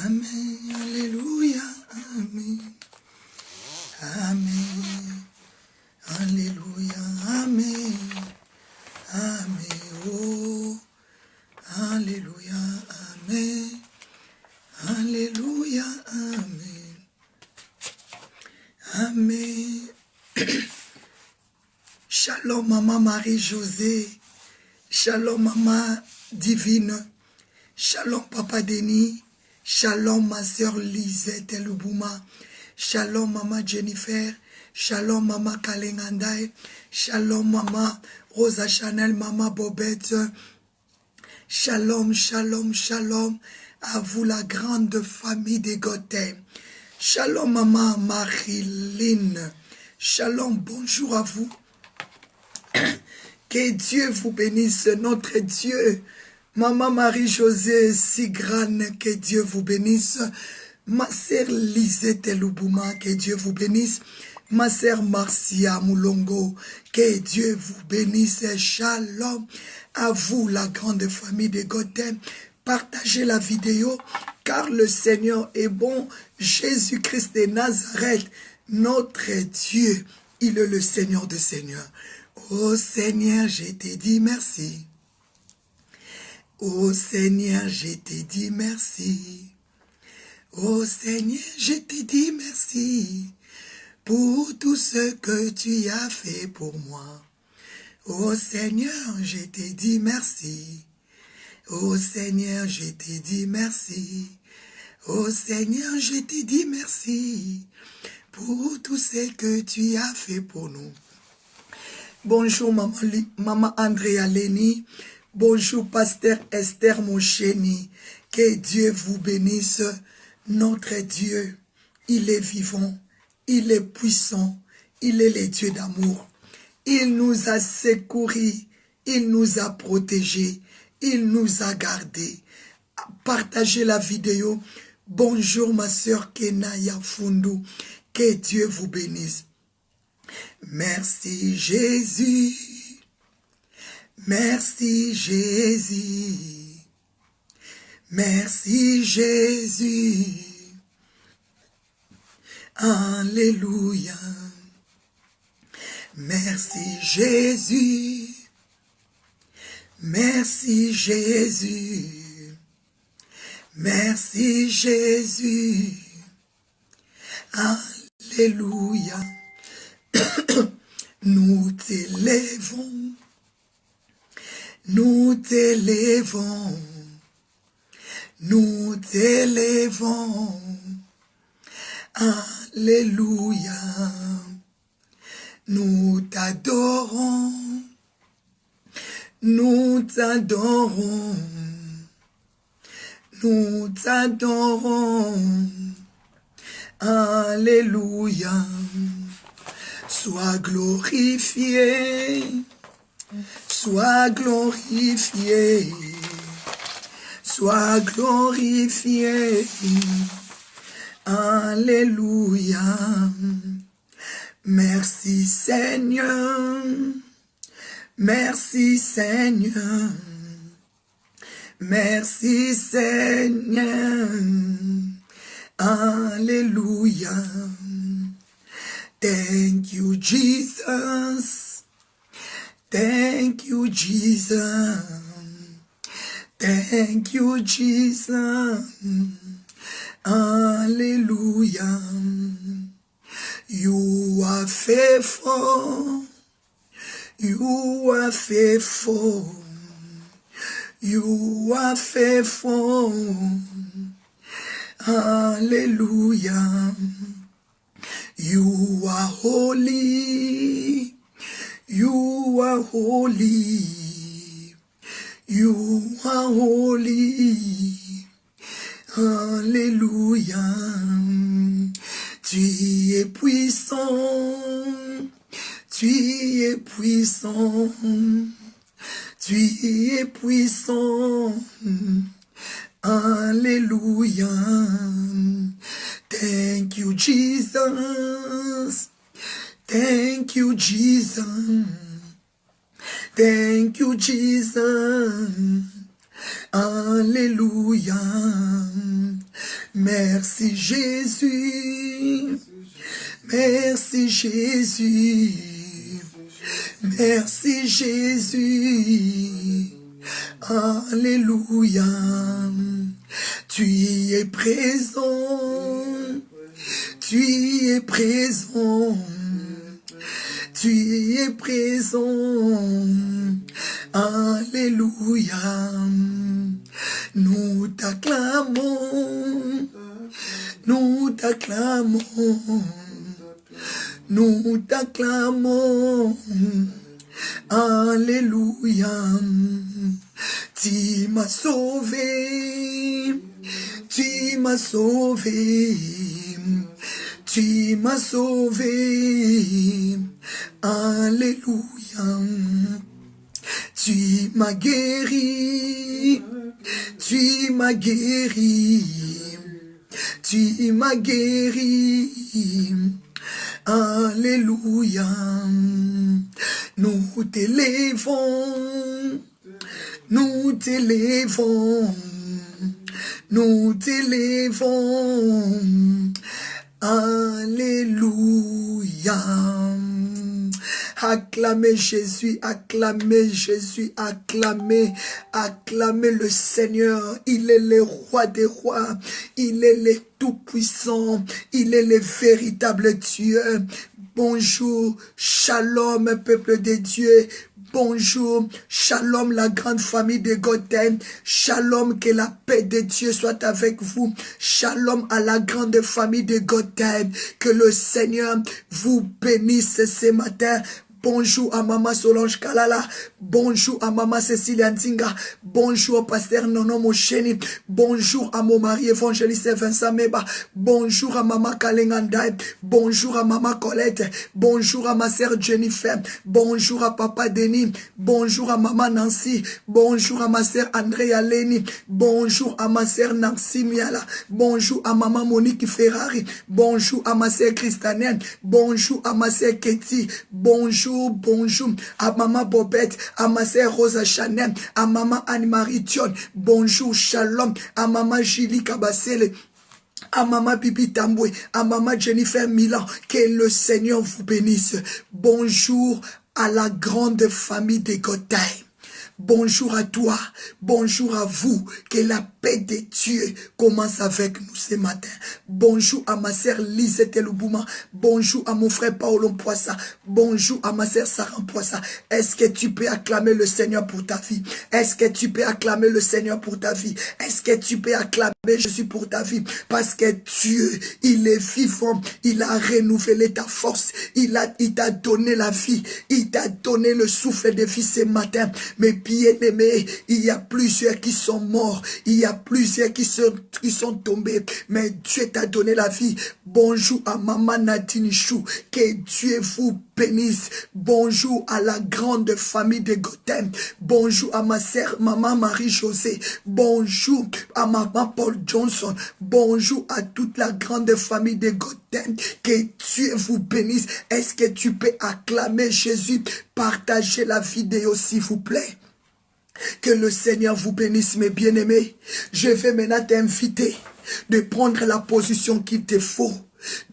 Amen, Alléluia, Amen, Amen, Alléluia, Amen, Amen, oh, Alléluia, Amen, Alléluia, Amen, Amen. Shalom, Maman Marie-Josée, Shalom, Maman Divine, Shalom, Papa Denis, Shalom, ma sœur Lisette Lubouma, Shalom, Maman Jennifer, Shalom, Maman Kalengandai, Shalom, Maman Rosa Chanel, Maman Bobette, Shalom, Shalom, Shalom, à vous la grande famille des Gotins. Shalom, Maman Marilyn, Shalom, bonjour à vous. Que Dieu vous bénisse, notre Dieu. Maman Marie-Josée Sigrane, que Dieu vous bénisse. Ma sœur Lisette Lubouma, que Dieu vous bénisse. Ma sœur Marcia Moulongo, que Dieu vous bénisse. Shalom à vous, la grande famille des Gotins. Partagez la vidéo, car le Seigneur est bon. Jésus-Christ de Nazareth, notre Dieu, il est le Seigneur des Seigneurs. Oh Seigneur, je te dis merci. Oh Seigneur, je te dis merci. Oh Seigneur, je te dis merci pour tout ce que tu as fait pour moi. Oh Seigneur, je te dis merci. Oh Seigneur, je te dis merci. Oh Seigneur, je te dis merci pour tout ce que tu as fait pour nous. Bonjour Maman Andrea Leni, bonjour Pasteur Esther Mocheni, que Dieu vous bénisse, notre Dieu, il est vivant, il est puissant, il est le Dieu d'amour, il nous a secourus, il nous a protégés, il nous a gardés. Partagez la vidéo, bonjour ma sœur Kenaya Fundu, que Dieu vous bénisse. Merci Jésus, merci Jésus, merci Jésus, alléluia, merci Jésus, merci Jésus, merci Jésus, alléluia. Nous t'élèvons, nous t'élèvons, nous t'élèvons, alléluia, nous t'adorons, nous t'adorons, nous t'adorons, alléluia. Sois glorifié, sois glorifié, sois glorifié, alléluia. Merci Seigneur, merci Seigneur, merci Seigneur, alléluia. Thank you, Jesus. Thank you, Jesus. Thank you, Jesus. Hallelujah. You are faithful. You are faithful. You are faithful. Hallelujah. You are holy, you are holy, you are holy, alléluia. Tu es puissant, tu es puissant, tu es puissant, alléluia. Thank you, Jesus. Thank you, Jesus. Thank you, Jesus. Alléluia. Merci Jésus. Merci Jésus. Merci Jésus. Alléluia. Tu es présent. Tu es présent. Tu es présent. Alléluia. Nous t'acclamons. Nous t'acclamons. Nous t'acclamons. Alléluia. Tu m'as sauvé. Tu m'as sauvé. Tu m'as sauvé. Alléluia. Tu m'as guéri. Tu m'as guéri. Tu m'as guéri. Alléluia. Nous t'élèvons. Nous t'élèvons. Nous t'élèvons. Alléluia. Acclamez Jésus, acclamez Jésus, acclamez, acclamez le Seigneur. Il est le roi des rois, il est le tout-puissant, il est le véritable Dieu. Bonjour, shalom, peuple de Dieu. Bonjour, shalom la grande famille de Gotham, shalom que la paix de Dieu soit avec vous, shalom à la grande famille de Gotham, que le Seigneur vous bénisse ce matin. Bonjour à Maman Solange Kalala. Bonjour à Maman Cécile Nzinga. Bonjour au pasteur Nono Mosheni. Bonjour à mon mari évangéliste Vincent Meba. Bonjour à Maman Kalengandai. Bonjour à Maman Colette. Bonjour à ma sœur Jennifer. Bonjour à Papa Denis. Bonjour à Maman Nancy. Bonjour à ma sœur Andrea Leni. Bonjour à ma sœur Nancy Miala. Bonjour à Maman Monique Ferrari. Bonjour à ma sœur Christiane. Bonjour à ma sœur Ketty. Bonjour. Bonjour à Maman Bobette, à ma sœur Rosa Chanel, à Maman Anne-Marie Dion. Bonjour, shalom, à Maman Julie Kabasele, à Maman Bibi Tamboué, à Maman Jennifer Milan. Que le Seigneur vous bénisse. Bonjour à la grande famille de Gotham. Bonjour à toi, bonjour à vous, que la paix de Dieu commence avec nous ce matin. Bonjour à ma sœur Lisette Loubouma, bonjour à mon frère Paolo Poissa, bonjour à ma sœur Sarah Poissa. Est-ce que tu peux acclamer le Seigneur pour ta vie? Est-ce que tu peux acclamer le Seigneur pour ta vie? Est-ce que tu peux acclamer Jésus pour ta vie? Parce que Dieu, il est vivant, il a renouvelé ta force, il t'a donné la vie, il t'a donné le souffle de vie ce matin. Mais bien-aimés, il y a plusieurs qui sont morts, il y a plusieurs qui sont tombés, mais Dieu t'a donné la vie. Bonjour à Maman Nadine Chou, que Dieu vous bénisse. Bonjour à la grande famille de Gotham. Bonjour à ma sœur Maman Marie-Josée. Bonjour à Maman Paul Johnson. Bonjour à toute la grande famille de Gotham. Que Dieu vous bénisse. Est-ce que tu peux acclamer Jésus? Partagez la vidéo s'il vous plaît. Que le Seigneur vous bénisse, mes bien-aimés. Je vais maintenant t'inviter de prendre la position qu'il te faut.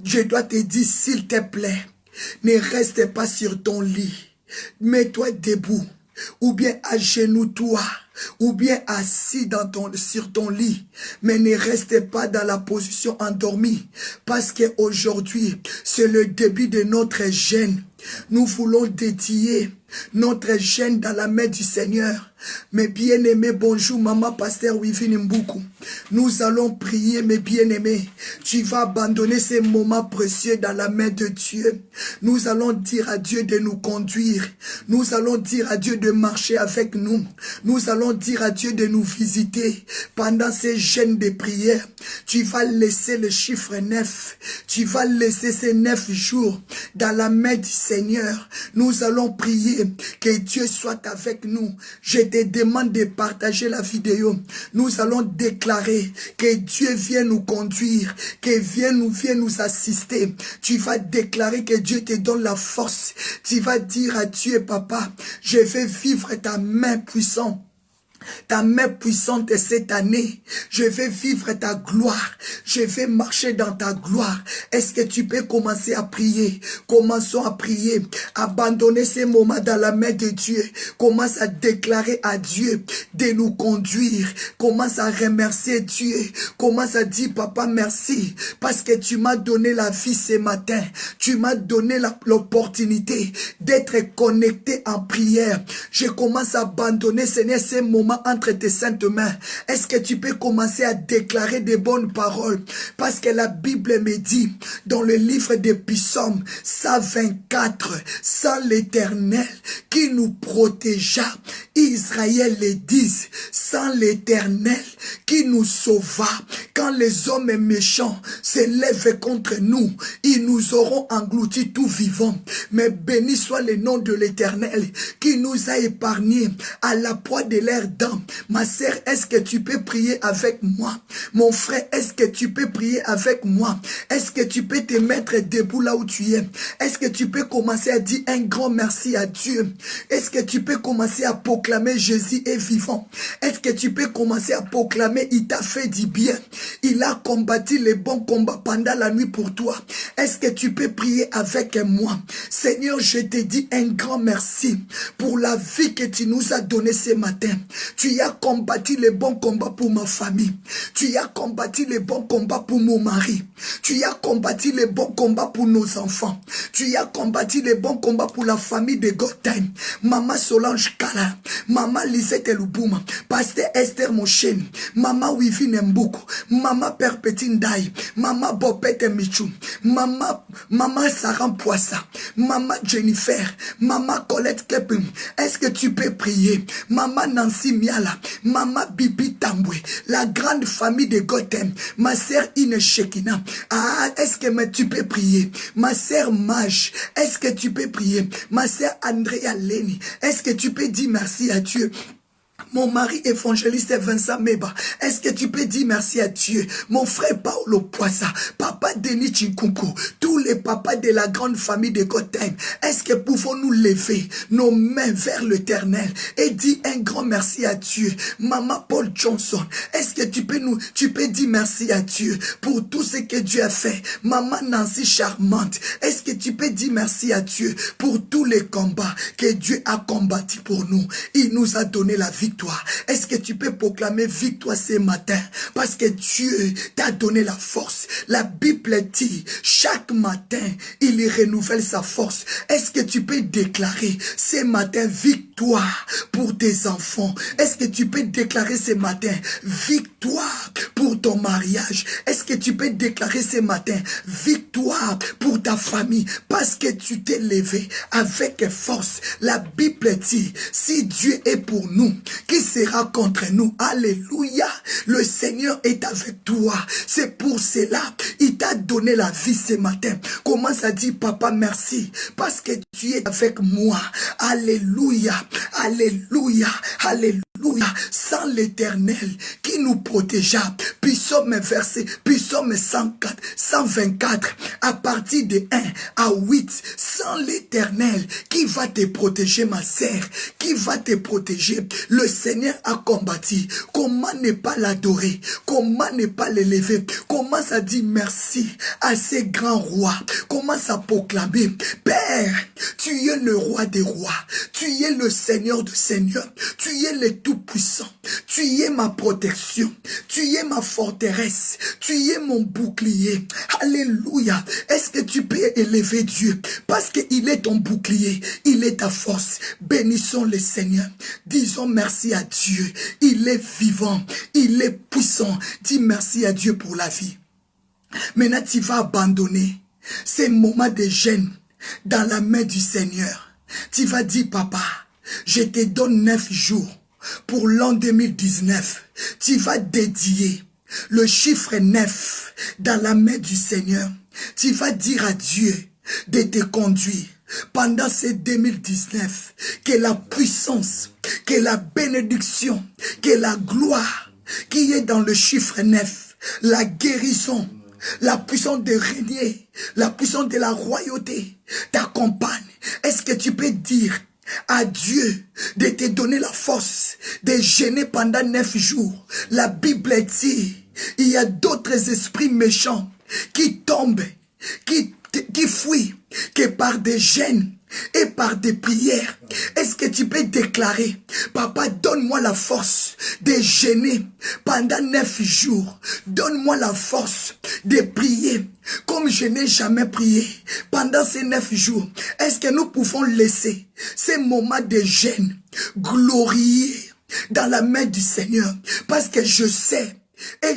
Je dois te dire, s'il te plaît, ne reste pas sur ton lit. Mets-toi debout, ou bien agenouille-toi, ou bien assis sur ton lit. Mais ne reste pas dans la position endormie. Parce qu'aujourd'hui, c'est le début de notre jeûne. Nous voulons dédier notre jeûne dans la main du Seigneur. Mes bien-aimés, bonjour Maman Pasteur Wivine Mboukou. Nous allons prier, mes bien-aimés. Tu vas abandonner ces moments précieux dans la main de Dieu. Nous allons dire à Dieu de nous conduire. Nous allons dire à Dieu de marcher avec nous. Nous allons dire à Dieu de nous visiter. Pendant ces jeûnes de prière, tu vas laisser le chiffre 9. Tu vas laisser ces 9 jours dans la main du Seigneur. Nous allons prier que Dieu soit avec nous. Je te demande de partager la vidéo. Nous allons déclarer que Dieu vient nous conduire, que vient nous assister. Tu vas déclarer que Dieu te donne la force. Tu vas dire à Dieu, papa, je vais vivre ta main puissante. Ta main puissante cette année, je vais vivre ta gloire, je vais marcher dans ta gloire. Est-ce que tu peux commencer à prier? Commençons à prier, abandonner ces moments dans la main de Dieu. Commence à déclarer à Dieu de nous conduire. Commence à remercier Dieu. Commence à dire, papa, merci, parce que tu m'as donné la vie ce matin. Tu m'as donné l'opportunité d'être connecté en prière. Je commence à abandonner, Seigneur, ces moments entre tes saintes mains. Est-ce que tu peux commencer à déclarer des bonnes paroles? Parce que la Bible me dit, dans le livre des Psaumes 124, sans l'Éternel qui nous protégea, Israël les dise, sans l'Éternel qui nous sauva, quand les hommes méchants s'élèvent contre nous, ils nous auront engloutis tout vivants. Mais béni soit le nom de l'Éternel qui nous a épargnés à la proie de l'air dents. Ma sœur, est-ce que tu peux prier avec moi? Mon frère, est-ce que tu peux prier avec moi? Est-ce que tu peux te mettre debout là où tu es? Est-ce que tu peux commencer à dire un grand merci à Dieu? Est-ce que tu peux commencer à proclamer Jésus est vivant? Est-ce que tu peux commencer à proclamer il t'a fait du bien? Il a combattu les bons combats pendant la nuit pour toi. Est-ce que tu peux prier avec moi? Seigneur, je te dis un grand merci pour la vie que tu nous as donnée ce matin. Tu as combattu les bons combats pour ma famille. Tu as combattu les bons combats pour mon mari. Tu as combattu les bons combats pour nos enfants. Tu as combattu les bons combats pour la famille de Gotham. Maman Solange Kala, Maman Lisette Lubouma, Pasteur Esther Mochen, Maman Wivine Mboukou, Maman Perpétine Daï, Maman Bopette Michou, Maman Saran Poissa, Maman Jennifer, Maman Colette Kepim. Est-ce que tu peux prier? Maman Nancy Miala, Maman Bibi Tamboué, la grande famille de Gotham, ma sœur Ine Shekina. Ah, est-ce que tu peux prier? Ma sœur Mage, est-ce que tu peux prier? Ma sœur Andrea Leni, est-ce que tu peux dire merci à Dieu? Mon mari évangéliste Vincent Meba, est-ce que tu peux dire merci à Dieu? Mon frère Paolo Poissa, papa Denis Chinkunku, tous les papas de la grande famille de Gotham, est-ce que pouvons-nous lever nos mains vers l'Éternel et dire un grand merci à Dieu? Maman Paul Johnson, est-ce que tu peux dire merci à Dieu pour tout ce que Dieu a fait? Maman Nancy Charmante, est-ce que tu peux dire merci à Dieu pour tous les combats que Dieu a combattus pour nous? Il nous a donné la victoire. Est-ce que tu peux proclamer victoire ce matin? Parce que Dieu t'a donné la force. La Bible dit, chaque matin, il renouvelle sa force. Est-ce que tu peux déclarer ce matin victoire pour tes enfants? Est-ce que tu peux déclarer ce matin victoire pour ton mariage? Est-ce que tu peux déclarer ce matin victoire pour ta famille? Parce que tu t'es levé avec force. La Bible dit, si Dieu est pour nous, qui sera contre nous? Alléluia. Le Seigneur est avec toi. C'est pour cela il t'a donné la vie ce matin. Commence à dire, papa, merci, parce que tu es avec moi. Alléluia. Alléluia. Alléluia. Sans l'Éternel qui nous protégea. Psaume 104, 124, à partir de 1 à 8. Sans l'Éternel qui va te protéger, ma sœur, qui va te protéger. Le Seigneur a combattu. Comment ne pas l'adorer? Comment ne pas l'élever? Commence à dire merci à ces grands rois. Commence à proclamer, Père, tu es le roi des rois. Tu es le Seigneur des seigneurs. Tu es le Tout-Puissant. Tu es ma protection. Tu es ma forteresse. Tu es mon bouclier. Alléluia. Est-ce que tu peux élever Dieu? Parce qu'il est ton bouclier. Il est ta force. Bénissons le Seigneur. Disons merci à Dieu. Il est vivant. Il est puissant. Dis merci à Dieu pour la vie. Maintenant, tu vas abandonner ces moments de gêne dans la main du Seigneur. Tu vas dire, papa, je te donne 9 jours pour l'an 2019. Tu vas dédier le chiffre 9 dans la main du Seigneur. Tu vas dire à Dieu de te conduire pendant ces 2019. Que la puissance, que la bénédiction, que la gloire qui est dans le chiffre 9, la guérison, la puissance de régner, la puissance de la royauté t'accompagne. Est-ce que tu peux dire à Dieu de te donner la force de jeûner pendant 9 jours. La Bible dit, il y a d'autres esprits méchants qui tombent, qui fuient, que par des jeûnes et par des prières. Est-ce que tu peux déclarer, papa, donne-moi la force de jeûner pendant 9 jours. Donne-moi la force de prier comme je n'ai jamais prié pendant ces 9 jours. Est-ce que nous pouvons laisser ces moments de jeûne glorieux dans la main du Seigneur? Parce que je sais, et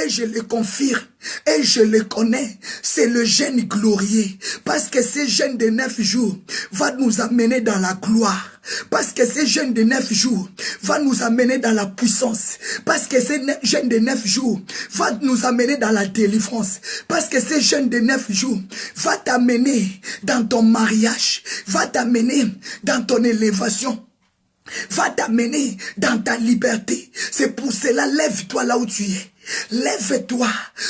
je le confirme, et je le connais, c'est le jeûne glorieux. Parce que ce jeûne de 9 jours va nous amener dans la gloire. Parce que ce jeûne de 9 jours va nous amener dans la puissance. Parce que ce jeûne de 9 jours va nous amener dans la délivrance. Parce que ce jeûne de 9 jours va t'amener dans ton mariage, va t'amener dans ton élévation, va t'amener dans ta liberté. C'est pour cela, lève-toi là où tu es. Lève-toi,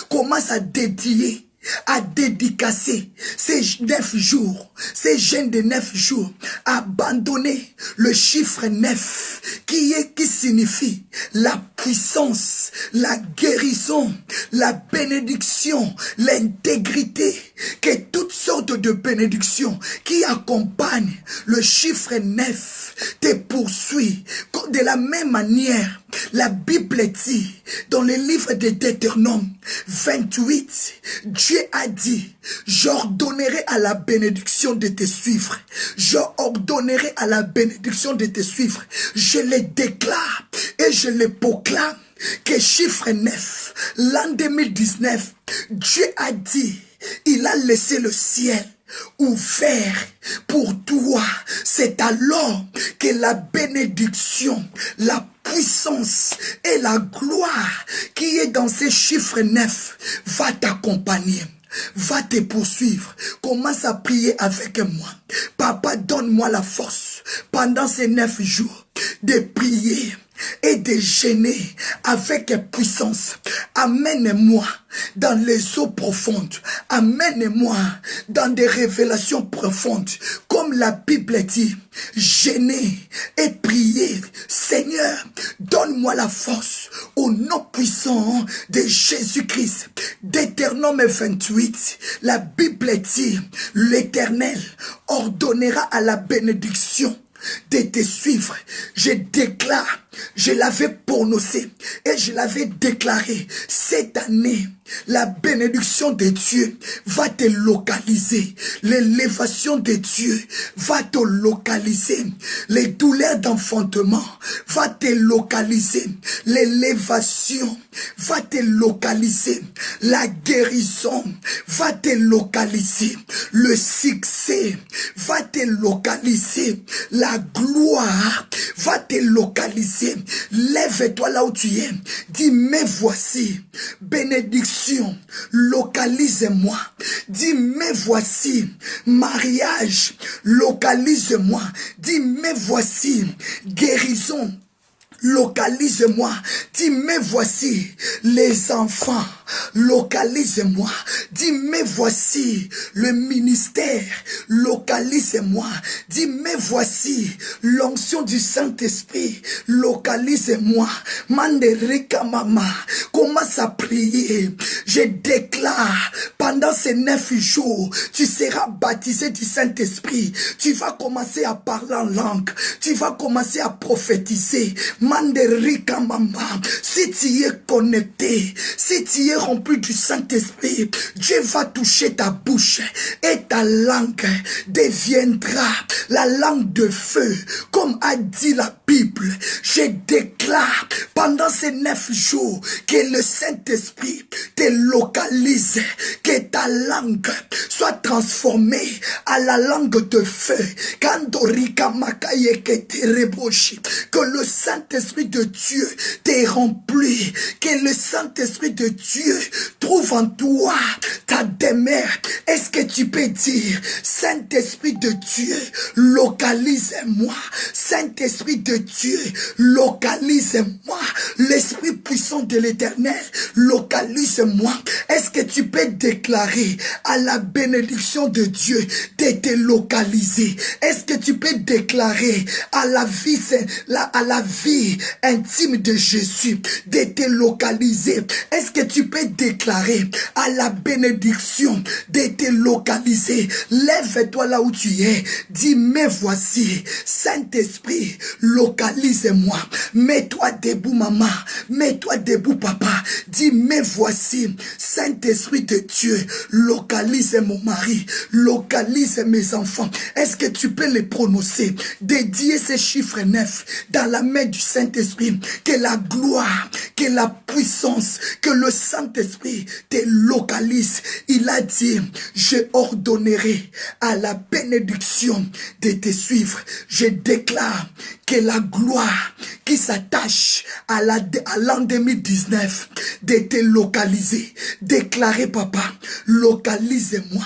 commence à dédier, à dédicacer ces 9 jours, ces jeûnes de 9 jours, abandonner le chiffre 9 qui signifie la puissance, la guérison, la bénédiction, l'intégrité, que toutes sortes de bénédictions qui accompagnent le chiffre 9 te poursuit. De la même manière, la Bible dit dans le livre de Deutéronome 28, Dieu a dit, j'ordonnerai à la bénédiction de te suivre. J'ordonnerai à la bénédiction de te suivre. Je le déclare et je le proclame que chiffre 9, l'an 2019, Dieu a dit, il a laissé le ciel ouvert pour toi. C'est alors que la bénédiction, la puissance et la gloire qui est dans ces chiffres 9 va t'accompagner, va te poursuivre. Commence à prier avec moi. Papa, donne-moi la force pendant ces 9 jours de prier et de jeûner avec puissance. Amène-moi dans les eaux profondes. Amène-moi dans des révélations profondes. Comme la Bible dit, jeûner et prier. Seigneur, donne-moi la force au nom puissant de Jésus-Christ. Deutéronome 28, la Bible dit, l'Éternel ordonnera à la bénédiction de te suivre. Je déclare, je l'avais prononcé et je l'avais déclaré, cette année, la bénédiction de Dieu va te localiser. L'élévation de Dieu va te localiser. Les douleurs d'enfantement va te localiser. L'élévation va te localiser. La guérison va te localiser. Le succès va te localiser. La gloire va te localiser. Lève-toi là où tu es. Dis, mais voici, bénédiction, localise-moi. Dis, mais voici, mariage, localise-moi. Dis, mais voici, guérison, localise-moi. Dis, mais voici les enfants, localise-moi. Dis, mais voici le ministère, localise-moi. Dis, mais voici l'onction du Saint-Esprit, localise-moi. Manderika mama, commence à prier. Je déclare, pendant ces 9 jours, tu seras baptisé du Saint-Esprit. Tu vas commencer à parler en langue. Tu vas commencer à prophétiser. Manderika mama, si tu es connecté, si tu es rempli du Saint-Esprit, Dieu va toucher ta bouche et ta langue deviendra la langue de feu, comme a dit la Bible. Je déclare pendant ces 9 jours que le Saint-Esprit te localise, que ta langue soit transformée à la langue de feu. Que le Saint-Esprit de Dieu te remplit, que le Saint-Esprit de Dieu trouve en toi ta demeure. Est-ce que tu peux dire, Saint-Esprit de Dieu, localise-moi. Saint-Esprit de Dieu, localise-moi. L'Esprit puissant de l'Éternel, localise-moi. Est-ce que tu peux déclarer à la bénédiction de Dieu de te localiser? Est-ce que tu peux déclarer à la vie intime de Jésus de te localiser? Est-ce que tu peux déclarer à la bénédiction de te localiser? Lève-toi là où tu es. Dis, mais voici, Saint-Esprit, localise-moi. Mets-toi debout, maman. Mets-toi debout, papa. Dis, mais voici, Saint-Esprit de Dieu, localise mon mari, localise mes enfants. Est-ce que tu peux les prononcer? Dédier ces chiffres 9 dans la main du Saint-Esprit. Que la gloire, que la puissance, que le Saint-Esprit te localise. Il a dit, je ordonnerai à la bénédiction de te suivre. Je déclare que la gloire qui s'attache à l'an 2019 de te localiser. Déclarez, papa, localise-moi.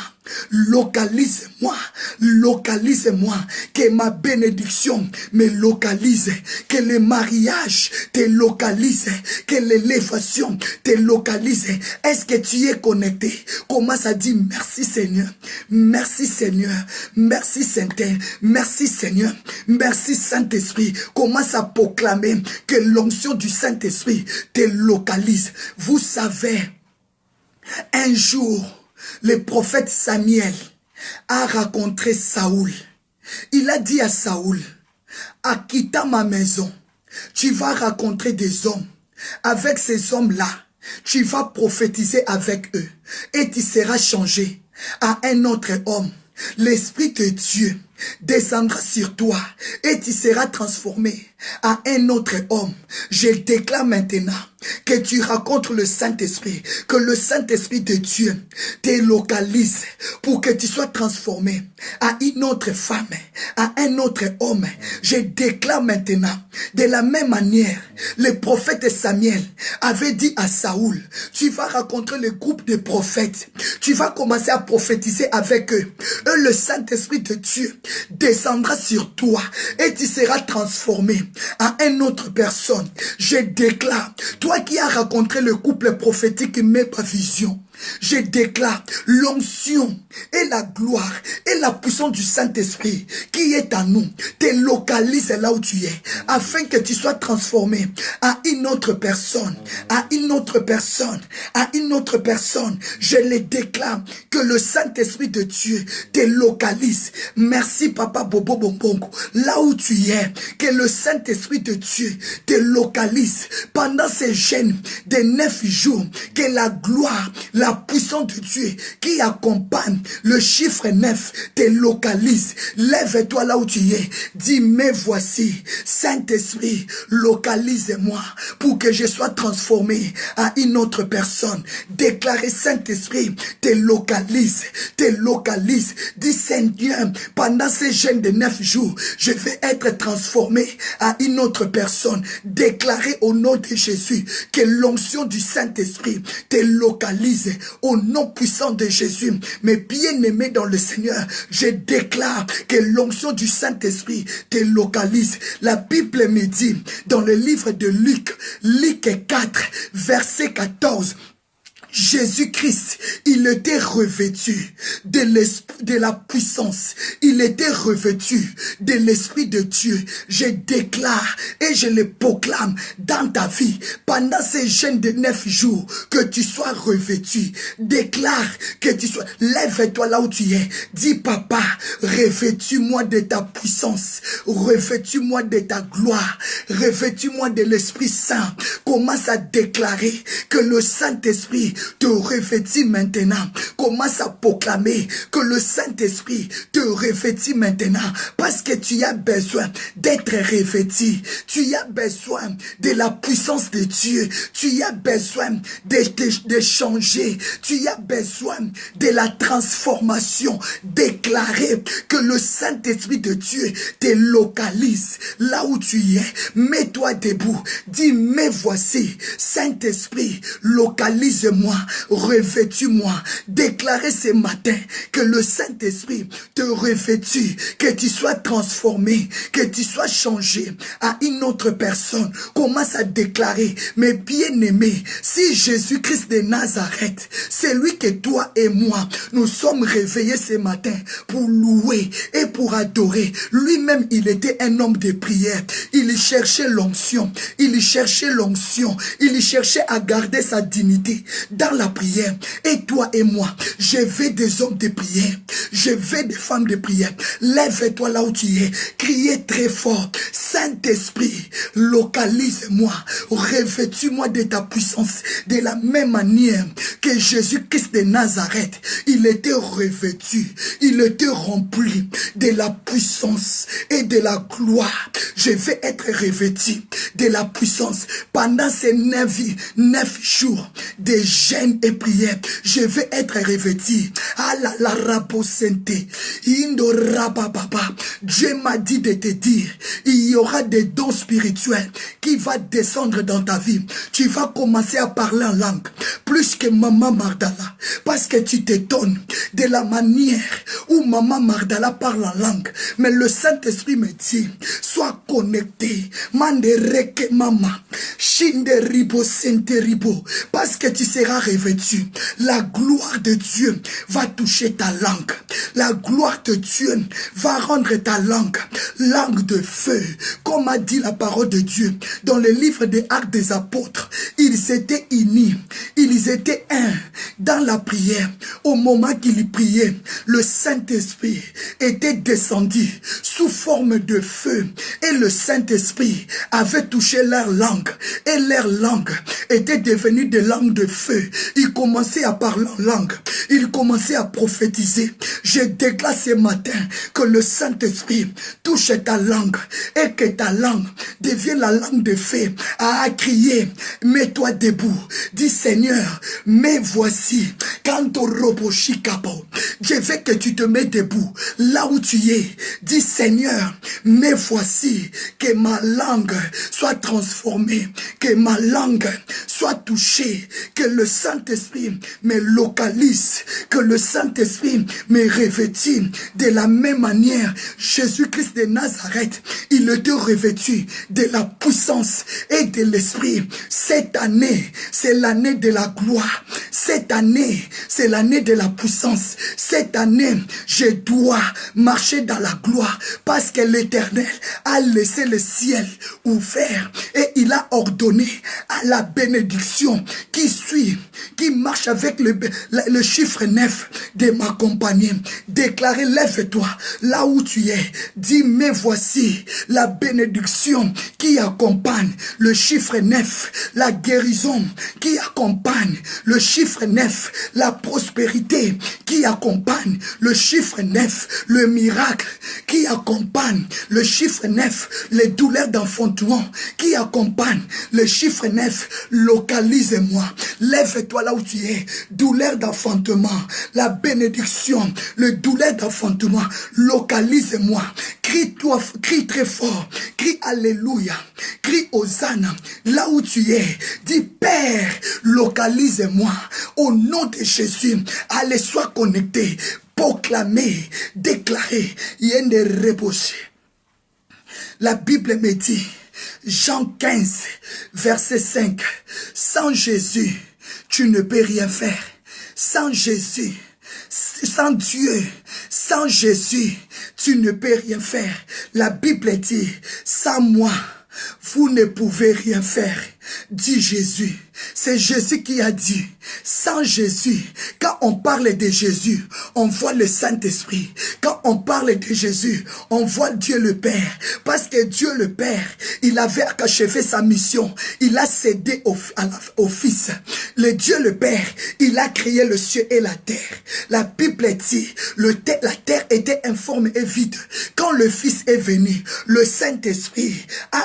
Localise-moi, localise-moi, que ma bénédiction me localise, que le mariage te localise, que l'élévation te localise. Est-ce que tu es connecté? Commence à dire merci Seigneur, merci Seigneur, merci Saint-Père, merci Seigneur, merci Saint-Esprit. Commence à proclamer que l'onction du Saint-Esprit te localise. Vous savez, un jour, le prophète Samuel a rencontré Saoul. Il a dit à Saoul, en quittant ma maison, tu vas rencontrer des hommes. Avec ces hommes-là, tu vas prophétiser avec eux et tu seras changé à un autre homme. L'Esprit de Dieu descendra sur toi et tu seras transformé à un autre homme. Je déclare maintenant que tu rencontres le Saint-Esprit, que le Saint-Esprit de Dieu te localise pour que tu sois transformé à une autre femme, à un autre homme. Je déclare maintenant, de la même manière, le prophète Samuel avait dit à Saoul, tu vas rencontrer le groupe de prophètes, tu vas commencer à prophétiser avec eux. Et le Saint-Esprit de Dieu descendra sur toi et tu seras transformé à une autre personne. Je déclare, toi qui as rencontré le couple prophétique Mes Vision, je déclare l'onction et la gloire et la puissance du Saint-Esprit qui est en nous te localise là où tu es, afin que tu sois transformé à une autre personne, à une autre personne, à une autre personne. Je le déclare que le Saint-Esprit de Dieu te localise. Merci Papa Bobo Bombongo, là où tu es, que le Saint-Esprit de Dieu te localise pendant ces jeûnes de 9 jours, que la gloire, la puissance de Dieu qui accompagne le chiffre 9 te localise. Lève-toi là où tu es. Dis, mais voici, Saint-Esprit, localise-moi pour que je sois transformé à une autre personne. Déclarez, Saint-Esprit, te localise, te localise. Dis, Seigneur, pendant ces jeûnes de 9 jours, je vais être transformé à une autre personne. Déclarez au nom de Jésus que l'onction du Saint-Esprit te localise au nom puissant de Jésus. Mes bien-aimés dans le Seigneur, je déclare que l'onction du Saint-Esprit te localise. La Bible me dit dans le livre de Luc 4, verset 14, Jésus-Christ, il était revêtu de la puissance. Il était revêtu de l'Esprit de Dieu. Je déclare et je le proclame dans ta vie, pendant ces jeûnes de 9 jours, que tu sois revêtu. Déclare que tu sois. Lève-toi là où tu es. Dis, Papa, revêtu-moi de ta puissance. Revêtu-moi de ta gloire. Revêtu-moi de l'Esprit Saint. Commence à déclarer que le Saint-Esprit te revêtit maintenant. Commence à proclamer que le Saint-Esprit te revêtit maintenant, parce que tu as besoin d'être revêti. Tu as besoin de la puissance de Dieu. Tu as besoin de changer. Tu as besoin de la transformation. Déclarer que le Saint-Esprit de Dieu te localise là où tu es. Mets-toi debout. Dis, mais voici, Saint-Esprit, localise-moi revêtis-moi, revêtis-moi. Déclarez ce matin que le Saint-Esprit te revêtit, que tu sois transformé, que tu sois changé à une autre personne. Commence à déclarer, mes bien-aimés, si Jésus-Christ de Nazareth, c'est lui que toi et moi, nous sommes réveillés ce matin pour louer et pour adorer. Lui-même, il était un homme de prière. Il cherchait l'onction. Il cherchait l'onction. Il cherchait à garder sa dignité dans la prière. Et toi et moi, je veux des hommes de prière. Je veux des femmes de prière. Lève-toi là où tu es. Criez très fort. Saint-Esprit, localise-moi. Revêtis-moi de ta puissance. De la même manière que Jésus-Christ de Nazareth, il était revêtu. Il était rempli de la puissance et de la gloire. Je vais être revêtu de la puissance pendant ces 9 jours de jeûne et prière. Je vais être revêtu. Ah la la raposente. Indo rabababa. Dieu m'a dit de te dire, il y aura des dons spirituels qui vont descendre dans ta vie. Tu vas commencer à parler en langue plus que Maman Magdala, parce que tu t'étonnes de la manière où Maman Magdala parle en langue. Mais le Saint-Esprit me dit, sois connecté. Mandereke mama, shinde ribo sente ribo, parce que tu seras revêtu. La gloire de Dieu va toucher ta langue. La gloire de Dieu va rendre ta langue de feu, comme a dit la parole de Dieu dans le livre des Actes des Apôtres. Ils étaient unis, ils étaient un dans la prière. Au moment qu'ils priaient, le Saint-Esprit était descendu sous forme de feu, et le Saint-Esprit avait touché leur langue, et leur langue était devenue des langues de feu. Ils commençaient à parler en langue, ils commençaient à prophétiser. Je déclare ce matin que le Saint-Esprit touche ta langue, et que ta langue devienne la langue de feu. À crier, mets-toi debout, dis Seigneur, mais voici, quand au robot Chicago, je veux que tu te mets debout, là où tu es, dis Seigneur, mais voici, que ma langue soit transformée, que ma langue soit touchée, que le Saint-Esprit me localise, que le Saint-Esprit me revêtit. De la même manière, Jésus-Christ de Nazareth, il était revêtu de la puissance et de l'Esprit. Cette année, c'est l'année de la gloire. Cette année, c'est l'année de la puissance. Cette année, je dois marcher dans la gloire, parce que l'Éternel a laissé le ciel ouvert et il a ordonné à la bénédiction qui suit, qui marche avec le chiffre 9 de m'accompagner. Déclarez, lève-toi là où tu es. Dis, mais voici la bénédiction qui accompagne le chiffre 9, la guérison qui accompagne le chiffre 9, la prospérité qui accompagne le chiffre 9, le miracle qui accompagne le chiffre 9, les douleurs d'enfantement qui accompagnent le chiffre 9. Localise-moi, lève-toi là où tu es. Douleur d'enfantement, la bénédiction, le douleur d'enfantement, localise-moi. Crie très fort, crie Alléluia, crie Hosanna, là où tu es. Dis Père, localise-moi, au nom de Jésus. Allez, sois connecté, proclamer, déclarer, yende reposer. La Bible me dit, Jean 15, verset 5, sans Jésus, tu ne peux rien faire. Sans Jésus, sans Dieu, sans Jésus, tu ne peux rien faire. La Bible dit, sans moi, vous ne pouvez rien faire, dit Jésus. C'est Jésus qui a dit, sans Jésus, quand on parle de Jésus, on voit le Saint-Esprit. Quand on parle de Jésus, on voit Dieu le Père. Parce que Dieu le Père, il avait achevé sa mission. Il a cédé au Fils. Le Dieu le Père, il a créé le ciel et la terre. La Bible dit, la terre était informe et vide. Quand le Fils est venu, le Saint-Esprit,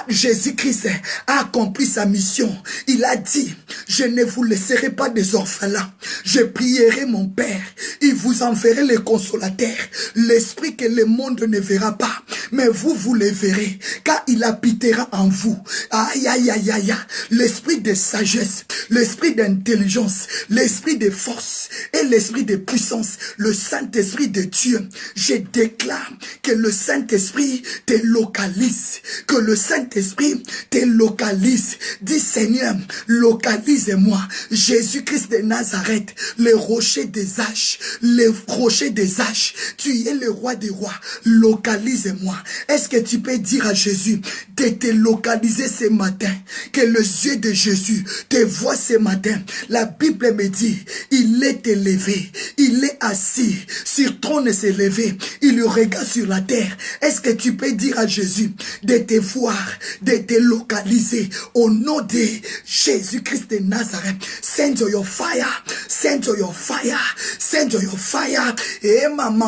Jésus-Christ a accompli sa mission. commission, il a dit, je ne vous laisserai pas des orphelins. Je prierai mon Père, il vous enverra le consolateur, l'esprit que le monde ne verra pas, mais vous le verrez, car il habitera en vous. Aïe, aïe, aïe, aïe, l'esprit de sagesse, l'esprit d'intelligence, l'esprit de force et l'esprit de puissance, le Saint-Esprit de Dieu. Je déclare que le Saint-Esprit te localise, que le Saint-Esprit te localise. Dis Seigneur, localise-moi. Jésus-Christ de Nazareth, le rocher des âges, le rocher des âges, tu es le roi des rois, localise-moi. Est-ce que tu peux dire à Jésus de te localiser ce matin, que les yeux de Jésus te voient ce matin? La Bible me dit, il est élevé, il est assis sur trône s'est levé, il regarde sur la terre. Est-ce que tu peux dire à Jésus de te voir, de te localiser au nom de Jésus-Christ de Nazareth? Send your fire, send your fire, send your fire. Et mama.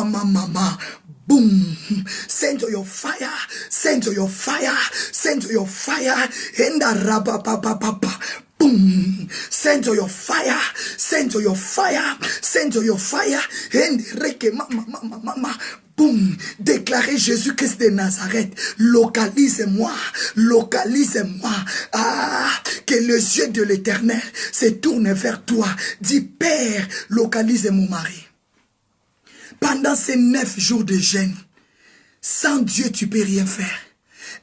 Boom. Send your fire. Send your fire. Send your fire. And the boom. Send your fire. Send your fire. Send your fire. And reke mama. Boum, déclarez Jésus-Christ de Nazareth, localise-moi, localise-moi. Ah, que les yeux de l'Éternel se tournent vers toi. Dis, Père, localise mon mari. Pendant ces 9 jours de jeûne, sans Dieu, tu peux rien faire.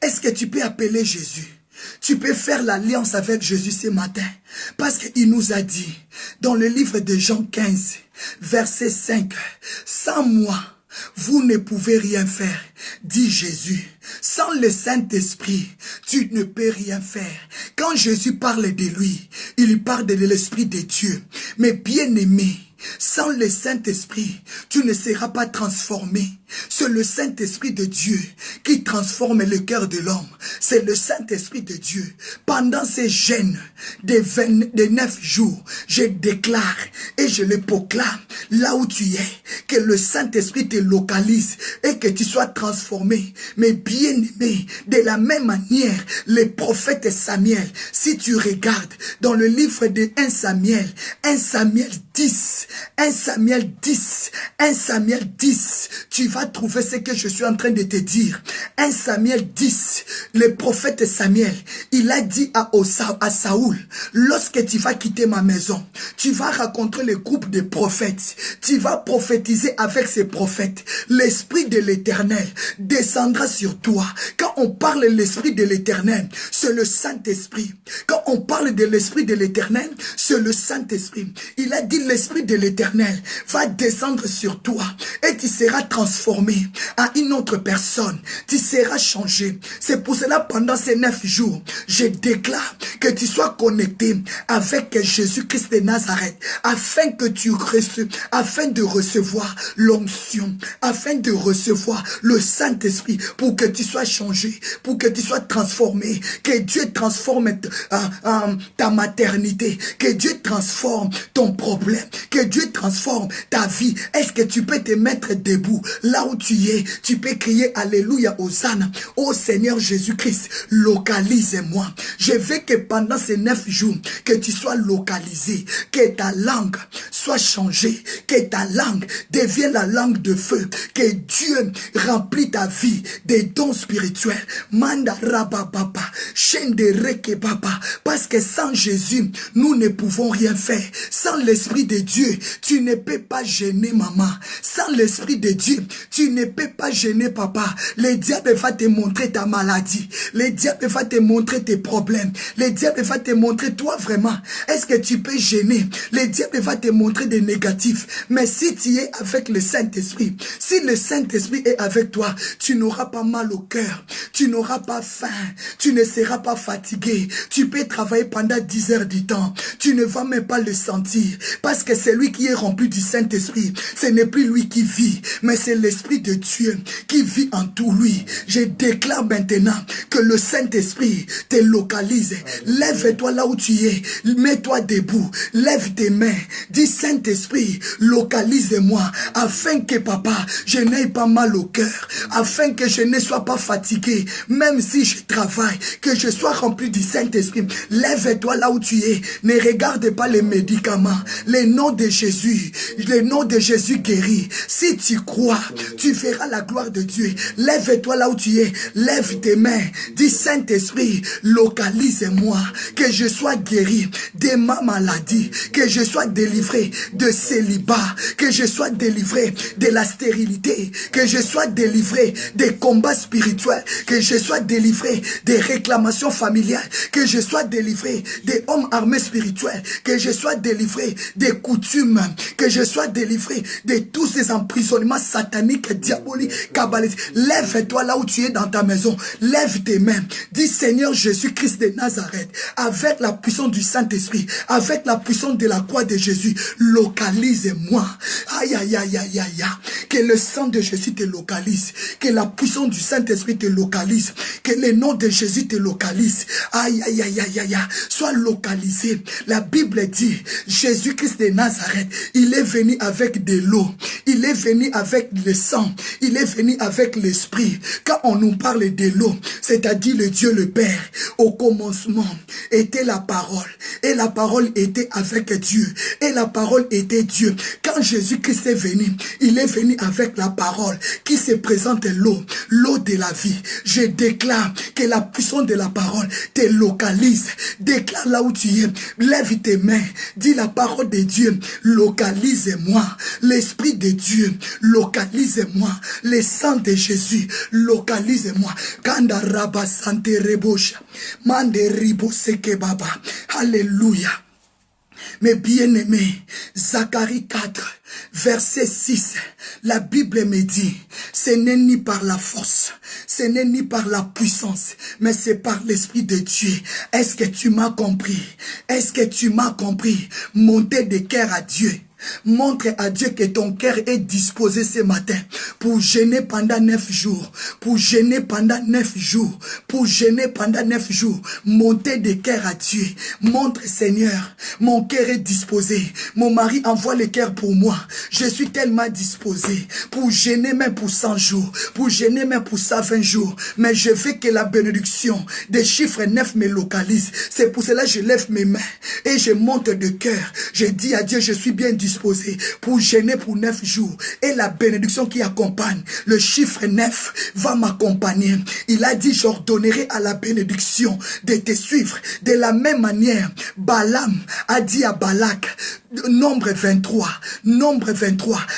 Est-ce que tu peux appeler Jésus? Tu peux faire l'alliance avec Jésus ce matin. Parce qu'il nous a dit, dans le livre de Jean 15, verset 5, sans moi, vous ne pouvez rien faire, dit Jésus. Sans le Saint-Esprit, tu ne peux rien faire. Quand Jésus parle de lui, il parle de l'Esprit de Dieu. Mais bien aimé, sans le Saint-Esprit, tu ne seras pas transformé. C'est le Saint-Esprit de Dieu qui transforme le cœur de l'homme. C'est le Saint-Esprit de Dieu. Pendant ces jeûnes de 9 jours, je déclare et je le proclame là où tu es, que le Saint-Esprit te localise et que tu sois transformé. Mais bien aimé, de la même manière, le prophète Samuel, si tu regardes dans le livre de 1 Samuel 10, 1 Samuel 10, 1 Samuel 10, tu vas trouver ce que je suis en train de te dire. 1 Samuel 10, le prophète Samuel, il a dit à Saoul, lorsque tu vas quitter ma maison, tu vas rencontrer le groupe de prophètes, tu vas prophétiser avec ces prophètes. L'Esprit de l'Éternel descendra sur toi. Quand on parle de l'Esprit de l'Éternel, c'est le Saint-Esprit. Quand on parle de l'Esprit de l'Éternel, c'est le Saint-Esprit. Il a dit l'Esprit de l'Éternel va descendre sur toi et tu seras transformé à une autre personne. Tu seras changé. C'est pour cela pendant ces 9 jours, je déclare que tu sois connecté avec Jésus-Christ de Nazareth afin que tu reçoives, afin de recevoir l'onction, afin de recevoir le Saint-Esprit pour que tu sois changé, pour que tu sois transformé, que Dieu transforme ta maternité, que Dieu transforme ton problème, que Dieu transforme ta vie. Est-ce que tu peux te mettre debout là où tu es? Tu peux crier Alléluia, Hosanna. Oh Seigneur Jésus-Christ, localise-moi. Je veux que pendant ces 9 jours, que tu sois localisé, que ta langue soit changée, que ta langue devienne la langue de feu, que Dieu remplit ta vie des dons spirituels. Manda rababa, shendere papa, parce que sans Jésus, nous ne pouvons rien faire. Sans l'Esprit de Dieu, tu ne peux pas gêner maman. Sans l'Esprit de Dieu, tu ne peux pas gêner papa. Le diable va te montrer ta maladie. Le diable va te montrer tes problèmes. Le diable va te montrer toi vraiment. Est-ce que tu peux gêner? Le diable va te montrer des négatifs. Mais si tu es avec le Saint-Esprit, si le Saint-Esprit est avec toi, tu n'auras pas mal au cœur. Tu n'auras pas faim. Tu ne seras pas fatigué. Tu peux travailler pendant 10 heures du temps. Tu ne vas même pas le sentir. Parce que c'est lui qui est rempli du Saint-Esprit. Ce n'est plus lui qui vit, mais c'est l'Esprit de Dieu qui vit en tout lui. Je déclare maintenant que le Saint-Esprit te localise. Lève-toi là où tu es. Mets-toi debout. Lève tes mains. Dis Saint-Esprit, localise-moi afin que papa, je n'aie pas mal au cœur. Afin que je ne sois pas fatigué. Même si je travaille, que je sois rempli du Saint-Esprit. Lève-toi là où tu es. Ne regarde pas les médicaments. Les noms de Jésus. Les noms de Jésus guérit. Si tu crois, tu verras la gloire de Dieu. Lève-toi là où tu es. Lève tes mains. Dis Saint-Esprit, localise-moi. Que je sois guéri de ma maladie. Que je sois délivré de célibat. Que je sois délivré de la stérilité. Que je sois délivré des combats spirituels. Que je sois délivré des réclamations familiales. Que je sois délivré des hommes armés spirituels. Que je sois délivré des coutumes. Que je sois délivré de tous ces emprisonnements sataniques, diaboliques, kabbalistiques. Lève-toi là où tu es dans ta maison. Lève tes mains. Dis Seigneur Jésus-Christ de Nazareth, avec la puissance du Saint-Esprit, avec la puissance de la croix de Jésus, localise-moi. Aïe, aïe, aïe, aïe, aïe. Que le sang de Jésus te localise. Que la puissance du Saint-Esprit te localise. Que le nom de Jésus te localise. Aïe, aïe, aïe, aïe, aïe. Sois localisé. La Bible dit, Jésus-Christ de Nazareth, il est venu avec de l'eau. Il est venu avec le sang. Il est venu avec l'esprit. Quand on nous parle de l'eau, c'est-à-dire le Dieu le Père, au commencement était la parole. Et la parole était avec Dieu. Et la parole était Dieu. Quand Jésus-Christ est venu, il est venu avec la parole qui se présente l'eau. L'eau de la vie. Je déclare que la puissance de la parole te localise. Déclare là où tu es. Lève tes mains. Dis la parole de Dieu. Localise-moi. L'Esprit de Dieu. Localise-moi. Le sang de Jésus. Localise-moi. Kanda raba sante rebosha. Mande ribo seke baba. Alléluia. Mes bien-aimés, Zacharie 4, verset 6, la Bible me dit, ce n'est ni par la force, ce n'est ni par la puissance, mais c'est par l'Esprit de Dieu. Est-ce que tu m'as compris? Est-ce que tu m'as compris? Montez de cœur à Dieu. Montre à Dieu que ton cœur est disposé ce matin pour jeûner pendant 9 jours. Pour jeûner pendant 9 jours. Pour jeûner pendant 9 jours. Montez de cœur à Dieu. Montre Seigneur, mon cœur est disposé. Mon mari envoie le cœur pour moi. Je suis tellement disposé pour jeûner même pour 100 jours. Pour jeûner même pour 120 jours. Mais je veux que la bénédiction des chiffres 9 me localise. C'est pour cela que je lève mes mains et je monte de cœur. Je dis à Dieu, je suis bien disposé pour jeûner pour 9 jours. Et la bénédiction qui accompagne, le chiffre 9 va m'accompagner. Il a dit, j'ordonnerai à la bénédiction de te suivre. De la même manière, Balaam a dit à Balak, nombre 23,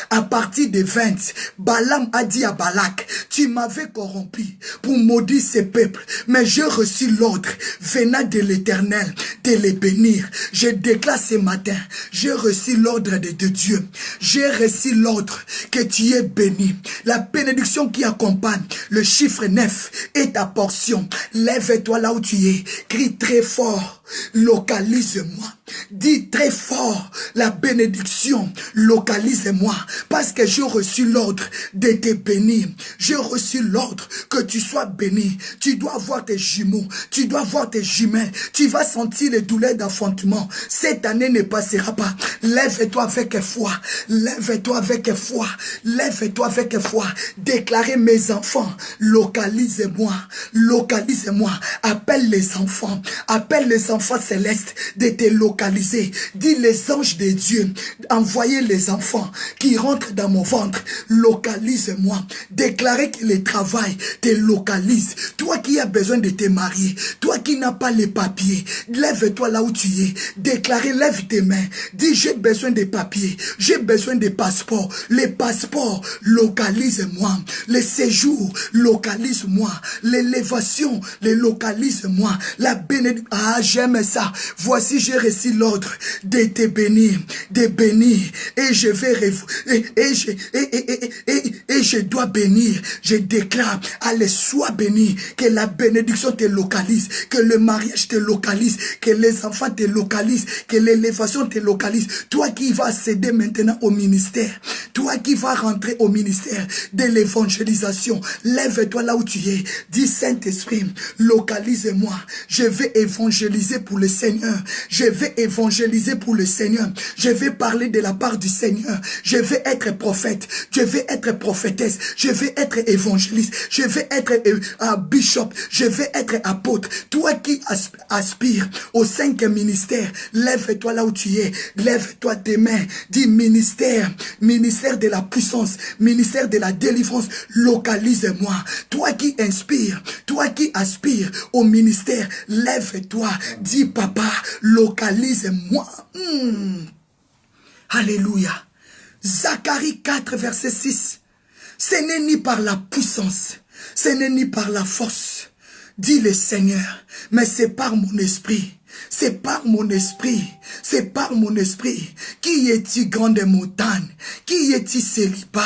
à partir de 20, Balaam a dit à Balak, tu m'avais corrompu pour maudire ce peuple, mais j'ai reçu l'ordre venant de l'Éternel de les bénir. Je déclare ce matin, j'ai reçu l'ordre de Dieu. J'ai reçu l'ordre que tu es béni. La bénédiction qui accompagne le chiffre 9 est ta portion. Lève-toi là où tu es. Crie très fort. Localise-moi. Dis très fort la bénédiction. Localise-moi. Parce que j'ai reçu l'ordre de te bénir. J'ai reçu l'ordre que tu sois béni. Tu dois voir tes jumeaux. Tu dois voir tes jumelles. Tu vas sentir les douleurs d'enfantement. Cette année ne passera pas. Lève-toi avec foi. Lève-toi avec foi. Lève-toi avec foi. Déclarez mes enfants. Localise-moi. Localise-moi. Appelle les enfants. Appelle les enfants célestes de te localiser. Dis les anges de Dieu. Envoyez les enfants qui rentrent dans mon ventre. Localise-moi. Déclarez que le travail te localise. Toi qui as besoin de te marier. Toi qui n'as pas les papiers. Lève-toi là où tu es. Déclarez, lève tes mains. Dis j'ai besoin de papiers. J'ai besoin de passeports. Les passeports, localise-moi. Les séjours, localise-moi. L'élévation, les localise-moi. La bénédiction, ah j'aime ça. Voici j'ai reçu l'ordre l'ordre de te bénir, de bénir. Et je vais et je dois bénir. Je déclare, allez, sois béni, que la bénédiction te localise, que le mariage te localise, que les enfants te localisent, que l'élévation te localise. Toi qui vas accéder maintenant au ministère, toi qui vas rentrer au ministère de l'évangélisation, lève-toi là où tu es. Dis, Saint-Esprit, localise-moi. Je vais évangéliser pour le Seigneur. Je vais évangéliser pour le Seigneur. Je vais parler de la part du Seigneur. Je vais être prophète. Je vais être prophétesse. Je vais être évangéliste. Je vais être bishop. Je vais être apôtre. Toi qui aspires au 5 ministère, lève-toi là où tu es. Lève-toi tes mains. Dis, ministère, ministère de la puissance, ministère de la délivrance, localise-moi. Toi qui inspires, toi qui aspires au ministère, lève-toi. Dis, papa, localise-moi. Alléluia. Zacharie 4, verset 6. Ce n'est ni par la puissance, ce n'est ni par la force, dit le Seigneur, mais c'est par mon esprit. C'est par mon esprit, c'est par mon esprit. Qui est-il grande montagne? Qui est-il célibat?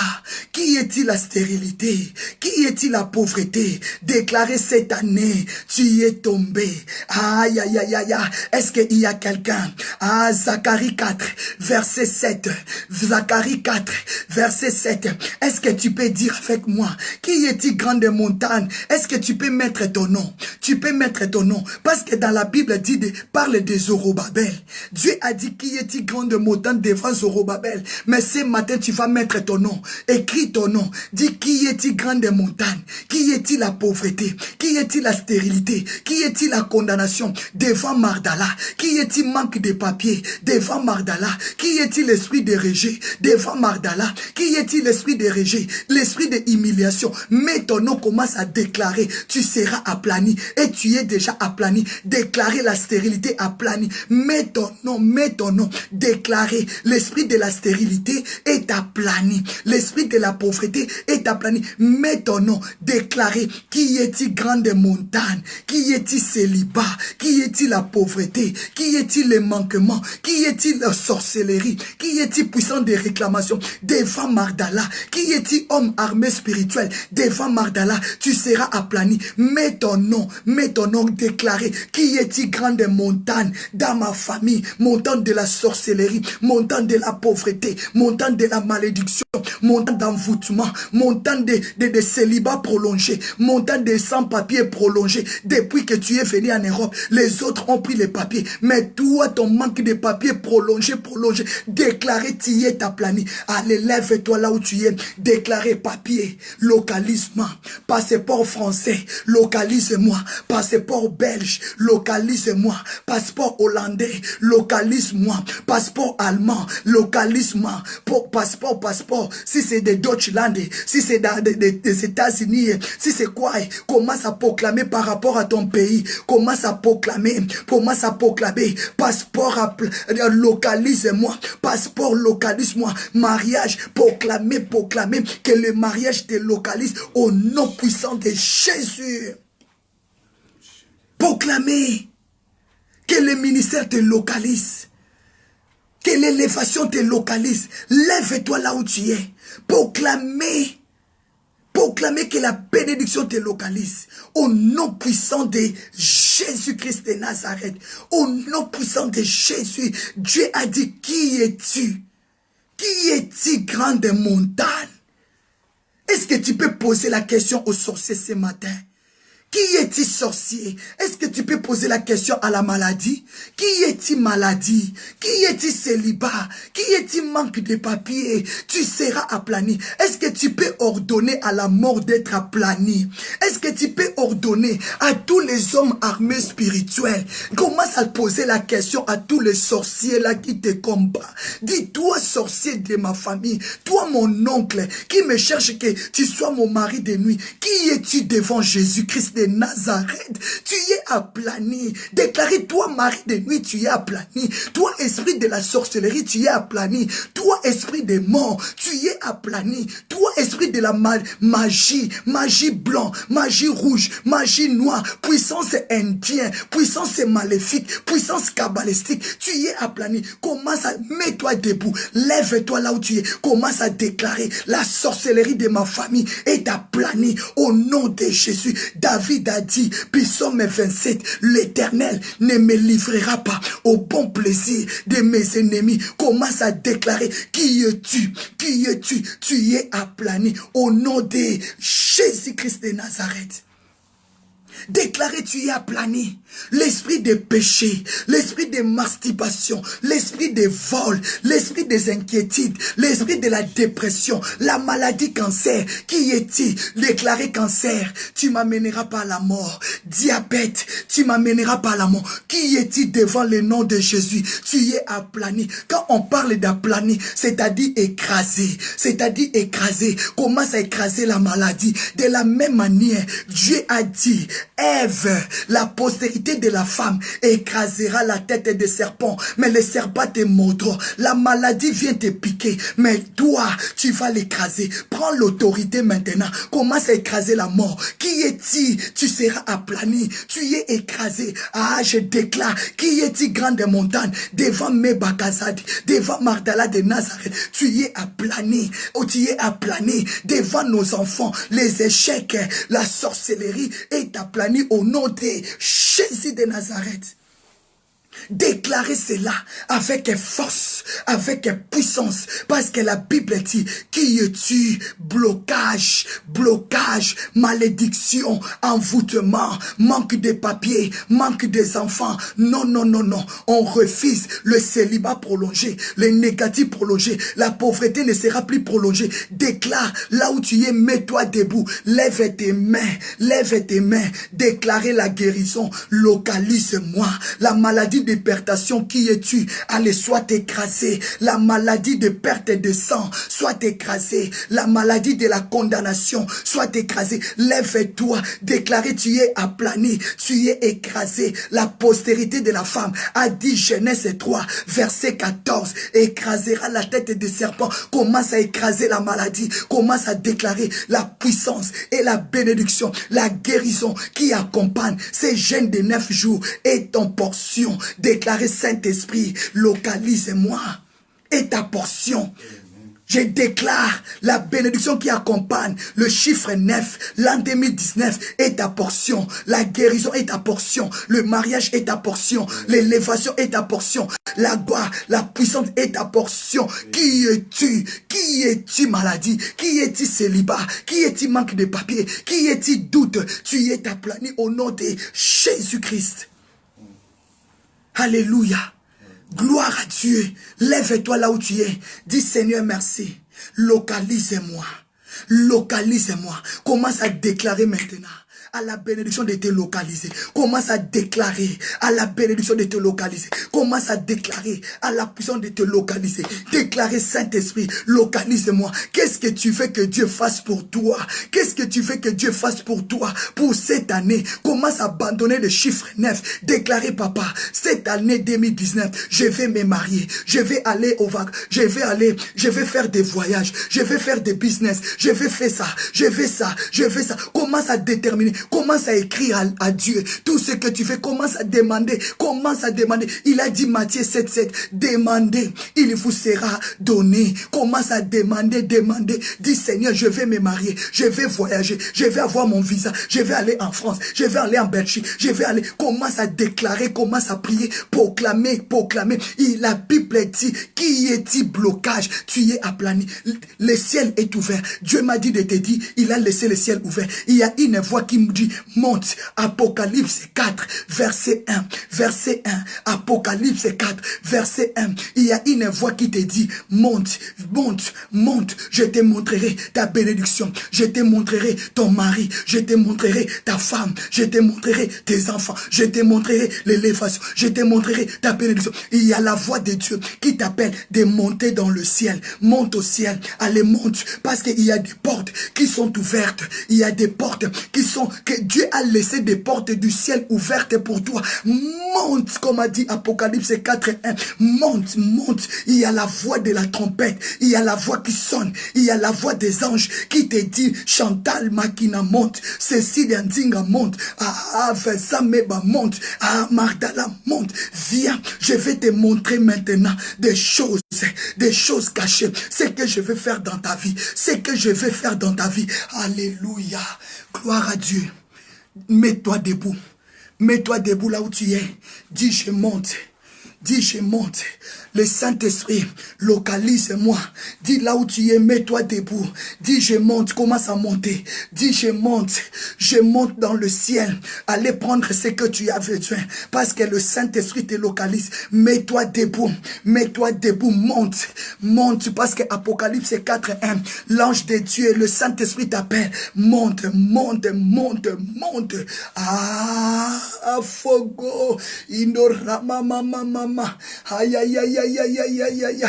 Qui est-il la stérilité? Qui est-il la pauvreté? Déclaré cette année, tu y es tombé. Aïe, aïe, aïe, aïe, aïe. Est-ce qu'il y a quelqu'un? Ah, Zacharie 4, verset 7. Zacharie 4, verset 7. Est-ce que tu peux dire avec moi? Qui est-il grande montagne? Est-ce que tu peux mettre ton nom? Tu peux mettre ton nom. Parce que dans la Bible dit parle de Zorobabel. Dieu a dit qui est-il grande montagne devant Zorobabel. Mais ce matin tu vas mettre ton nom. Écris ton nom. Dis qui est-il grande montagne. Qui est-il la pauvreté. Qui est-il la stérilité. Qui est-il la condamnation devant Mardala. Qui est-il manque de papier devant Mardala. Qui est-il l'esprit de rejet devant Mardala. Qui est-il l'esprit de rejet. L'esprit de humiliation. Mets ton nom, commence à déclarer. Tu seras aplani. Et tu es déjà aplani. Déclarer la stérilité aplani. Mets ton nom, déclarer. L'esprit de la stérilité est aplani. L'esprit de la pauvreté est aplani. Mets ton nom, déclarer. Qui est-il grande montagne? Qui est-il célibat? Qui est-il la pauvreté? Qui est-il le manquement? Qui est-il la sorcellerie? Qui est-il puissant de réclamation devant Mardala? Qui est-il homme armé spirituel devant Mardala? Tu seras aplani. Mets ton nom, déclarer. Qui est-il grande montagne dans ma famille? Montagne de la sorcellerie, montagne de la pauvreté, montagne de la malédiction, montagne d'envoûtement, montagne de célibat prolongé, montagne de sans-papiers prolongé. Depuis que tu es venu en Europe, les autres ont pris les papiers, mais toi, ton manque de papiers prolongé, déclaré, tu y es aplani. Allez, lève-toi là où tu es, déclaré papier, localisement, passeport français, localise-moi, passeport belge, localise-moi, passeport hollandais, localise-moi, passeport allemand, localise-moi, passeport, si c'est de Deutschland, si c'est des États-Unis, si c'est quoi, commence à proclamer par rapport à ton pays, commence à proclamer, passeport, localise-moi, passeport, localise-moi, mariage, proclamer, que le mariage te localise au nom puissant de Jésus. Proclamer que le ministère te localise, que l'élévation te localise. Lève-toi là où tu es. Proclamer que la bénédiction te localise. Au nom puissant de Jésus-Christ de Nazareth. Au nom puissant de Jésus. Dieu a dit, qui es-tu? Qui est-il grande montagne? Est-ce que tu peux poser la question aux sorciers ce matin? Qui est-il sorcier? Est-ce que tu peux poser la question à la maladie? Qui est-il maladie? Qui est-il célibat? Qui est-il manque de papier? Tu seras aplani. Est-ce que tu peux ordonner à la mort d'être aplani? Est-ce que tu peux ordonner à tous les hommes armés spirituels? Commence à poser la question à tous les sorciers là qui te combattent. Dis-toi sorcier de ma famille, toi mon oncle qui me cherche que tu sois mon mari de nuit. Qui es-tu devant Jésus-Christ de Nazareth, tu es aplani. Déclarez, toi, mari de nuit, tu es aplani. Toi, esprit de la sorcellerie, tu es aplani. Toi, esprit des morts, tu es aplani. Toi, esprit de la magie, magie blanc, magie rouge, magie noire, puissance indienne, puissance maléfique, puissance kabbalistique, tu y es aplani. Commence à, mets-toi debout, lève-toi là où tu es, commence à déclarer, la sorcellerie de ma famille est aplanie au nom de Jésus. David a dit, psaume 27, l'Éternel ne me livrera pas au bon plaisir de mes ennemis. Commence à déclarer, qui es-tu? Qui es-tu? Tu y es aplani au nom de Jésus-Christ de Nazareth. Déclarez, tu y es aplani. L'esprit de péché, l'esprit de masturbation, l'esprit de vol, l'esprit des inquiétudes, l'esprit de la dépression, la maladie cancer. Qui est-il? Déclarez cancer, tu m'amèneras pas à la mort. Diabète, tu m'amèneras pas à la mort. Qui est-il devant le nom de Jésus? Tu y es aplani. Quand on parle d'aplani, c'est-à-dire écraser, c'est-à-dire écraser. Commence à écraser la maladie. De la même manière, Dieu a dit, Ève, la postérité de la femme écrasera la tête des serpents, mais les serpents te mordront. La maladie vient te piquer, mais toi, tu vas l'écraser. Prends l'autorité maintenant. Commence à écraser la mort. Qui est-il? Tu seras aplani. Tu y es écrasé. Ah, je déclare, qui est-il grande montagne devant Mebakazadi, devant Magdala de Nazareth? Tu y es aplani. Oh, tu y es aplani devant nos enfants. Les échecs, la sorcellerie est aplani au nom de Jésus de Nazareth. Déclarez cela avec force, avec puissance, parce que la Bible dit, qui es-tu? Blocage, blocage, malédiction, envoûtement, manque de papier, manque des enfants. Non, non, non, non. On refuse le célibat prolongé, le négatif prolongé. La pauvreté ne sera plus prolongée. Déclare, là où tu es, mets-toi debout. Lève tes mains, lève tes mains. Déclarez la guérison. Localise-moi. La maladie d'hypertension, qui es-tu? Allez, soit écrasé. La maladie de perte de sang, soit écrasé. La maladie de la condamnation, soit écrasé. Lève-toi, déclarez, tu es aplani, tu es écrasé. La postérité de la femme a dit, Genèse 3, verset 14, écrasera la tête des serpents. Commence à écraser la maladie, commence à déclarer la puissance et la bénédiction, la guérison qui accompagne ces jeûnes de 9 jours est ton portion. Déclarez, Saint-Esprit, localise-moi, est ta portion. Je déclare la bénédiction qui accompagne le chiffre 9, l'an 2019 est ta portion. La guérison est ta portion. Le mariage est ta portion. L'élévation est ta portion. La gloire, la puissance est ta portion. Qui es-tu? Qui es-tu maladie? Qui es-tu célibat? Qui es-tu manque de papier? Qui es-tu doute? Tu es aplani au nom de Jésus-Christ. Alléluia. Gloire à Dieu. Lève-toi là où tu es. Dis, Seigneur, merci. Localise-moi. Localise-moi. Commence à déclarer maintenant à la bénédiction de te localiser. Commence à déclarer à la bénédiction de te localiser. Commence à déclarer à la puissance de te localiser. Déclarer, Saint-Esprit, localise-moi. Qu'est-ce que tu veux que Dieu fasse pour toi? Qu'est-ce que tu veux que Dieu fasse pour toi pour cette année? Commence à abandonner le chiffre 9. Déclarer, papa, cette année 2019, je vais me marier. Je vais aller au vague. Je vais faire des voyages. Je vais faire des business. Je vais faire ça. Je vais ça. Je vais ça. Commence à déterminer. Commence à écrire à Dieu tout ce que tu fais. Commence à demander. Commence à demander. Il a dit Matthieu 7:7, demandez, il vous sera donné. Commence à demander, demander. Dis, Seigneur, je vais me marier, je vais voyager, je vais avoir mon visa, je vais aller en France, je vais aller en Belgique, je vais aller. Commence à déclarer, commence à prier, proclamer, proclamer. La Bible dit, qui est-il blocage? Tu y es aplani. Le ciel est ouvert. Dieu m'a dit de te dire, il a laissé le ciel ouvert. Il y a une voix qui me dit, monte. Apocalypse 4, verset 1, verset 1, Apocalypse 4, verset 1, il y a une voix qui te dit, monte, monte, monte, je te montrerai ta bénédiction, je te montrerai ton mari, je te montrerai ta femme, je te montrerai tes enfants, je te montrerai l'élévation, je te montrerai ta bénédiction. Il y a la voix de Dieu qui t'appelle de monter dans le ciel, monte au ciel, allez monte, parce qu'il y a des portes qui sont ouvertes, il y a des portes qui sont, que Dieu a laissé des portes du ciel ouvertes pour toi. Monte, comme a dit Apocalypse 4:1, monte, monte. Il y a la voix de la trompette, il y a la voix qui sonne, il y a la voix des anges qui te dit, Chantal Makina monte, Cécile Ndinga monte, Vesameba monte, Mardala monte. Viens, je vais te montrer maintenant des choses cachées, ce que je vais faire dans ta vie, ce que je vais faire dans ta vie. Alléluia, gloire à Dieu. Mets-toi debout. Mets-toi debout là où tu es. Dis je monte. Dis je monte. Le Saint-Esprit localise-moi. Dis là où tu es, mets-toi debout. Dis je monte, commence à monter. Dis je monte dans le ciel. Allez prendre ce que tu as besoin. Parce que le Saint-Esprit te localise. Mets-toi debout. Mets-toi debout, monte. Monte parce que Apocalypse 4:1, l'ange de Dieu, le Saint-Esprit t'appelle. Monte, monte, monte, monte. Fogo. Indorama mama mama. Aïe aïe aïe aïe aïe aïe aïe aïe.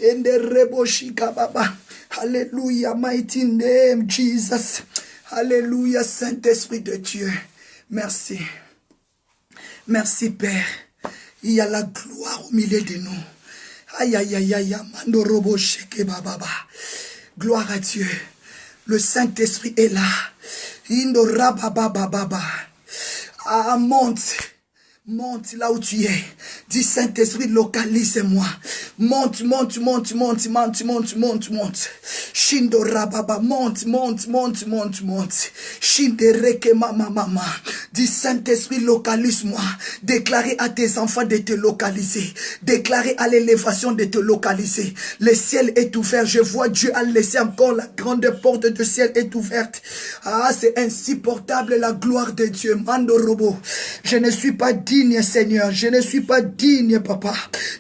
Endereboshika baba. Alléluia, mighty name Jesus. Alléluia, Saint-Esprit de Dieu. Merci. Merci Père. Il y a la gloire au milieu de nous. Aïe aïe aïe aïe. Mandoroboshike baba. Gloire à Dieu. Le Saint-Esprit est là. Indorababa. Monte. Monte là où tu es. Dis Saint-Esprit, localise-moi. Monte, monte, monte, monte, monte, monte, monte, monte. Shindo rababa, monte, monte, monte, monte, monte. Shindereke mama mama. Dis Saint-Esprit, localise-moi. Déclarez à tes enfants de te localiser. Déclarez à l'élévation de te localiser. Le ciel est ouvert. Je vois Dieu a laissé encore la grande porte du ciel est ouverte. C'est insupportable la gloire de Dieu. Mando robo. Je ne suis pas digne, Seigneur. Je ne suis pas digne, Papa,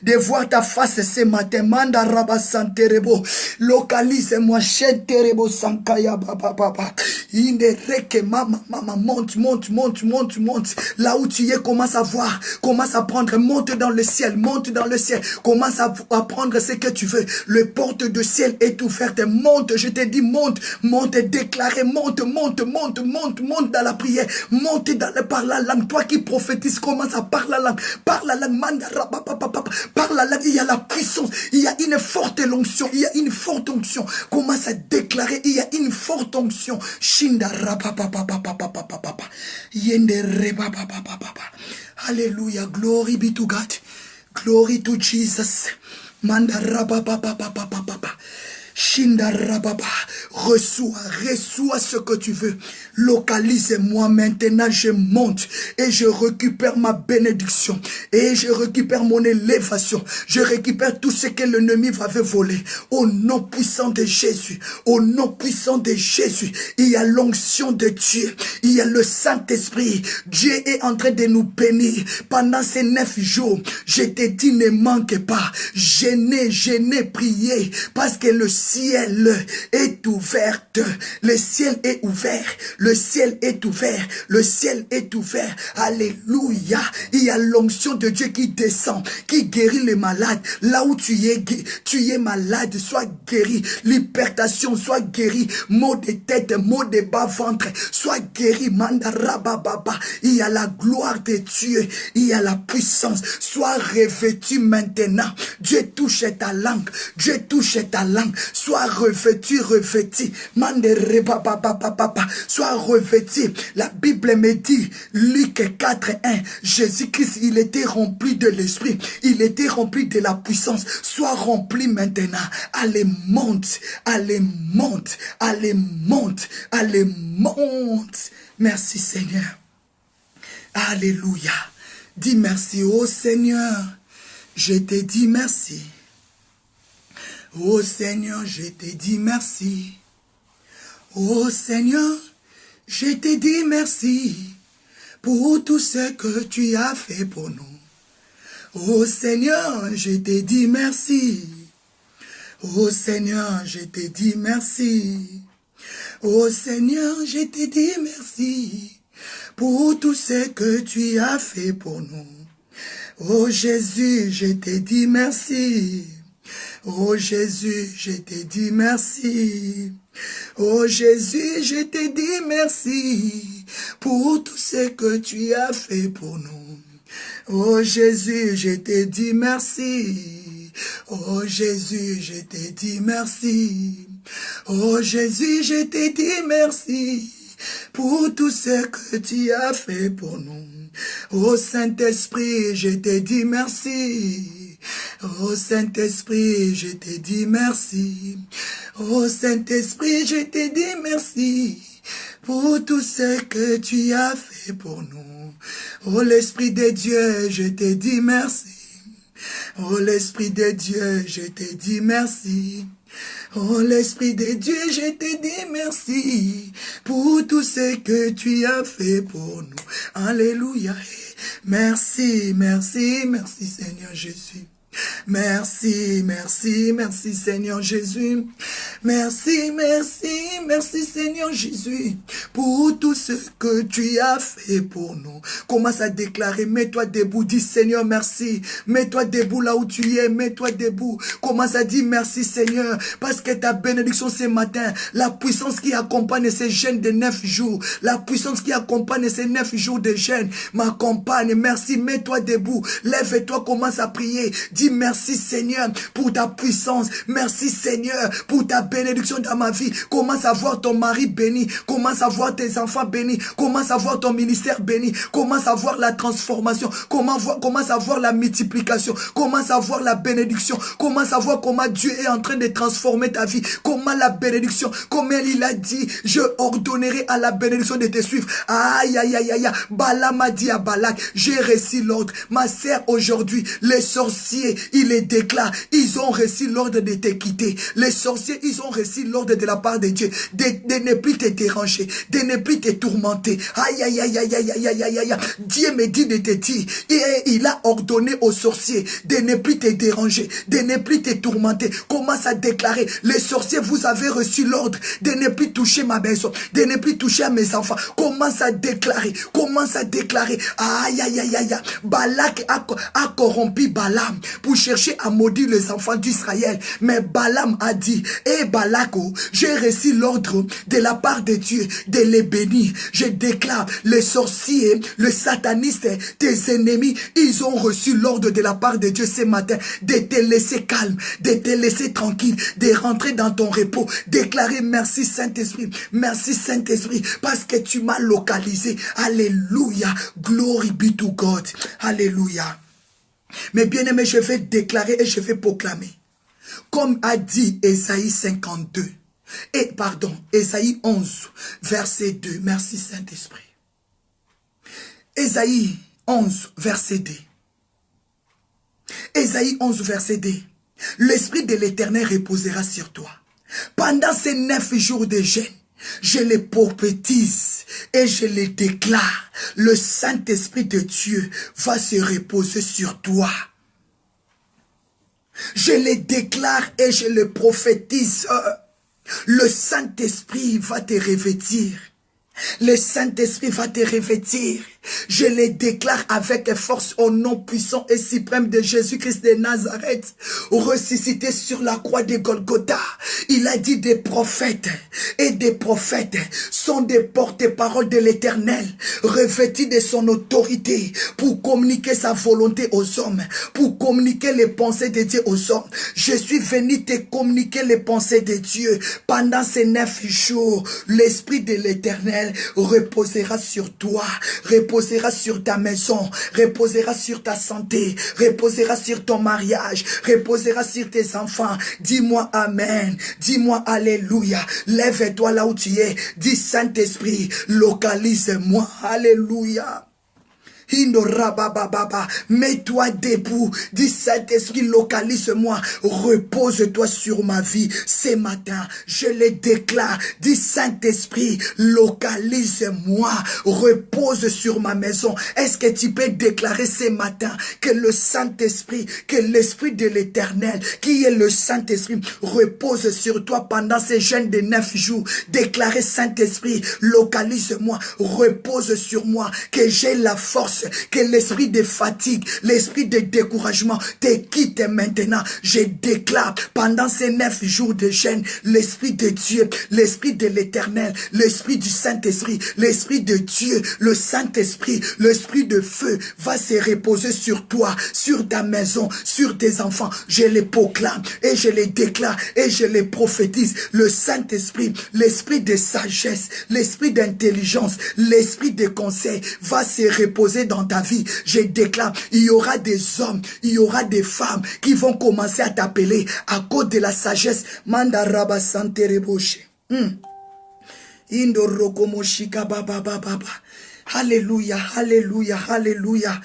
de voir ta face ce matin. Manda raba santerebo. Localise-moi. Shenterebo sankaya papa papa. Indereke mama mama. Monte, monte, monte, monte, monte. Là où tu es, commence à voir. Commence à prendre. Monte dans le ciel. Monte dans le ciel. Commence à prendre ce que tu veux. Le porte du ciel est ouverte. Monte, je te dis monte. Monte, déclarez. Monte, monte, monte, monte, monte dans la prière. Monte par la langue. Toi qui prophétises, commence à parler la langue. Par la langue. Par la langue, il y a la puissance. Il y a une forte onction. Il y a une forte onction. Commence à déclarer. Il y a une forte onction. Shinda rapapapapapapapapapa. Yende repapapapapapa. Alléluia. Glory be to God. Glory to Jesus. Manda rapapapapapapapa. Shinda rababa. Reçois ce que tu veux. Localise-moi maintenant, je monte et je récupère ma bénédiction et je récupère mon élévation. Je récupère tout ce que l'ennemi m'avait volé. Au nom puissant de Jésus, au nom puissant de Jésus, il y a l'onction de Dieu, il y a le Saint-Esprit. Dieu est en train de nous bénir pendant ces 9 jours. Je te dis, ne manque pas. Je n'ai prié parce que le ciel est ouvert. Le ciel est ouvert. Le ciel est ouvert. Le ciel est ouvert. Alléluia. Il y a l'onction de Dieu qui descend, qui guérit les malades. Là où tu es malade, sois guéri. L'hypertension, sois guéri. Maux de tête, maux de bas-ventre, sois guéri. Mandarababa. Il y a la gloire de Dieu. Il y a la puissance. Sois revêtu maintenant. Dieu touche ta langue. Dieu touche ta langue. Sois revêtu, revêtu. Sois revêtu. La Bible me dit, Luc 4:1, Jésus-Christ, il était rempli de l'esprit. Il était rempli de la puissance. Sois rempli maintenant. Allez, monte. Allez, monte. Allez, monte. Allez, monte. Merci Seigneur. Alléluia. Dis merci au Seigneur. Je te dis merci. Oh Seigneur, je te dis merci. Oh Seigneur, je te dis merci pour tout ce que tu as fait pour nous. Oh Seigneur, je te dis merci. Oh Seigneur, je te dis merci. Oh Seigneur, je te dis merci pour tout ce que tu as fait pour nous. Oh Jésus, je te dis merci. Oh Jésus, je te dis merci. Oh Jésus, je te dis merci pour tout ce que tu as fait pour nous. Oh Jésus, je te dis merci. Oh Jésus, je te dis merci. Oh Jésus, je te dis merci pour tout ce que tu as fait pour nous. Oh Saint-Esprit, je te dis merci. Oh Saint-Esprit, je te dis merci. Oh Saint-Esprit, je te dis merci pour tout ce que tu as fait pour nous. Oh l'Esprit de Dieu, je te dis merci. Oh l'Esprit de Dieu, je te dis merci. Oh l'Esprit de Dieu, je te dis merci pour tout ce que tu as fait pour nous. Alléluia. Merci, merci, merci Seigneur Jésus. Merci, merci, merci Seigneur Jésus. Merci, merci, merci Seigneur Jésus pour tout ce que tu as fait pour nous. Commence à déclarer, mets-toi debout, dis Seigneur merci. Mets-toi debout là où tu es, mets-toi debout. Commence à dire merci Seigneur parce que ta bénédiction ce matin, la puissance qui accompagne ces jeûnes de 9 jours, la puissance qui accompagne ces 9 jours de jeûne m'accompagne. Merci, mets-toi debout, lève-toi, commence à prier. Dis merci Seigneur pour ta puissance. Merci Seigneur pour ta bénédiction dans ma vie. Commence à voir ton mari béni. Commence à voir tes enfants bénis. Commence à voir ton ministère béni. Commence à voir la transformation. Commence à voir la multiplication. Commence à voir la bénédiction. Commence à voir comment Dieu est en train de transformer ta vie. Comment la bénédiction, comme il a dit, je ordonnerai à la bénédiction de te suivre. Aïe, aïe, aïe, aïe. Balaam a dit à Balak, j'ai reçu l'ordre. Ma sœur, aujourd'hui, les sorciers, il les déclare, ils ont reçu l'ordre de te quitter. Les sorciers, ils ont reçu l'ordre de la part de Dieu, de ne plus te déranger, de ne plus te tourmenter. Aïe, aïe, aïe, aïe, aïe, aïe, aïe, aïe. Dieu me dit de te dire, et il a ordonné aux sorciers de ne plus te déranger, de ne plus te tourmenter. Commence à déclarer, les sorciers, vous avez reçu l'ordre de ne plus toucher ma maison, de ne plus toucher à mes enfants. Commence à déclarer, commence à déclarer. Aïe, aïe, aïe, aïe. Balak a corrompu Balaam pour chercher à maudire les enfants d'Israël. Mais Balaam a dit, Balak, j'ai reçu l'ordre de la part de Dieu de les bénir. Je déclare, les sorciers, les satanistes, tes ennemis, ils ont reçu l'ordre de la part de Dieu ce matin de te laisser calme, de te laisser tranquille, de rentrer dans ton repos. Déclarer merci Saint-Esprit, merci Saint-Esprit, parce que tu m'as localisé. Alléluia, glory be to God. Alléluia. Mais bien aimé, je vais déclarer et je vais proclamer. Comme a dit Ésaïe 52. Ésaïe 11, verset 2. Merci Saint-Esprit. Ésaïe 11, verset 2. Ésaïe 11, verset 2. L'Esprit de l'Éternel reposera sur toi. Pendant ces 9 jours de jeûne, je les prophétise et je les déclare. Le Saint-Esprit de Dieu va se reposer sur toi. Je les déclare et je les prophétise. Le Saint-Esprit va te revêtir. Le Saint-Esprit va te revêtir. Je les déclare avec force au nom puissant et suprême de Jésus-Christ de Nazareth, ressuscité sur la croix de Golgotha. Il a dit des prophètes et des prophètes sont des porte-paroles de l'Éternel, revêtus de son autorité pour communiquer sa volonté aux hommes, pour communiquer les pensées de Dieu aux hommes. Je suis venu te communiquer les pensées de Dieu. Pendant ces 9 jours, l'Esprit de l'Éternel reposera sur toi, reposera sur ta maison, reposera sur ta santé, reposera sur ton mariage, reposera sur tes enfants. Dis-moi Amen, dis-moi Alléluia. Lève-toi là où tu es, dis Saint-Esprit, localise-moi. Alléluia. Mets-toi debout. Dis Saint-Esprit, localise-moi. Repose-toi sur ma vie. Ce matin, je les déclare. Dis Saint-Esprit, localise-moi. Repose sur ma maison. Est-ce que tu peux déclarer ce matin que le Saint-Esprit, que l'Esprit de l'Éternel, qui est le Saint-Esprit, repose sur toi pendant ces jeûnes de 9 jours. Déclarez Saint-Esprit, localise-moi, repose sur moi, que j'ai la force, que l'esprit de fatigue, l'esprit de découragement te quitte maintenant. Je déclare pendant ces 9 jours de jeûne, l'Esprit de Dieu, l'Esprit de l'Éternel, l'Esprit du Saint-Esprit, l'Esprit de Dieu, le Saint-Esprit, l'Esprit de feu va se reposer sur toi, sur ta maison, sur tes enfants. Je les proclame et je les déclare et je les prophétise. Le Saint-Esprit, l'Esprit de sagesse, l'Esprit d'intelligence, l'Esprit de conseil va se reposer dans ta vie. Je déclare, il y aura des hommes, il y aura des femmes qui vont commencer à t'appeler à cause de la sagesse. Mandaraba santereboche. Indorokomoshika baba baba. Alléluia, alléluia, alléluia.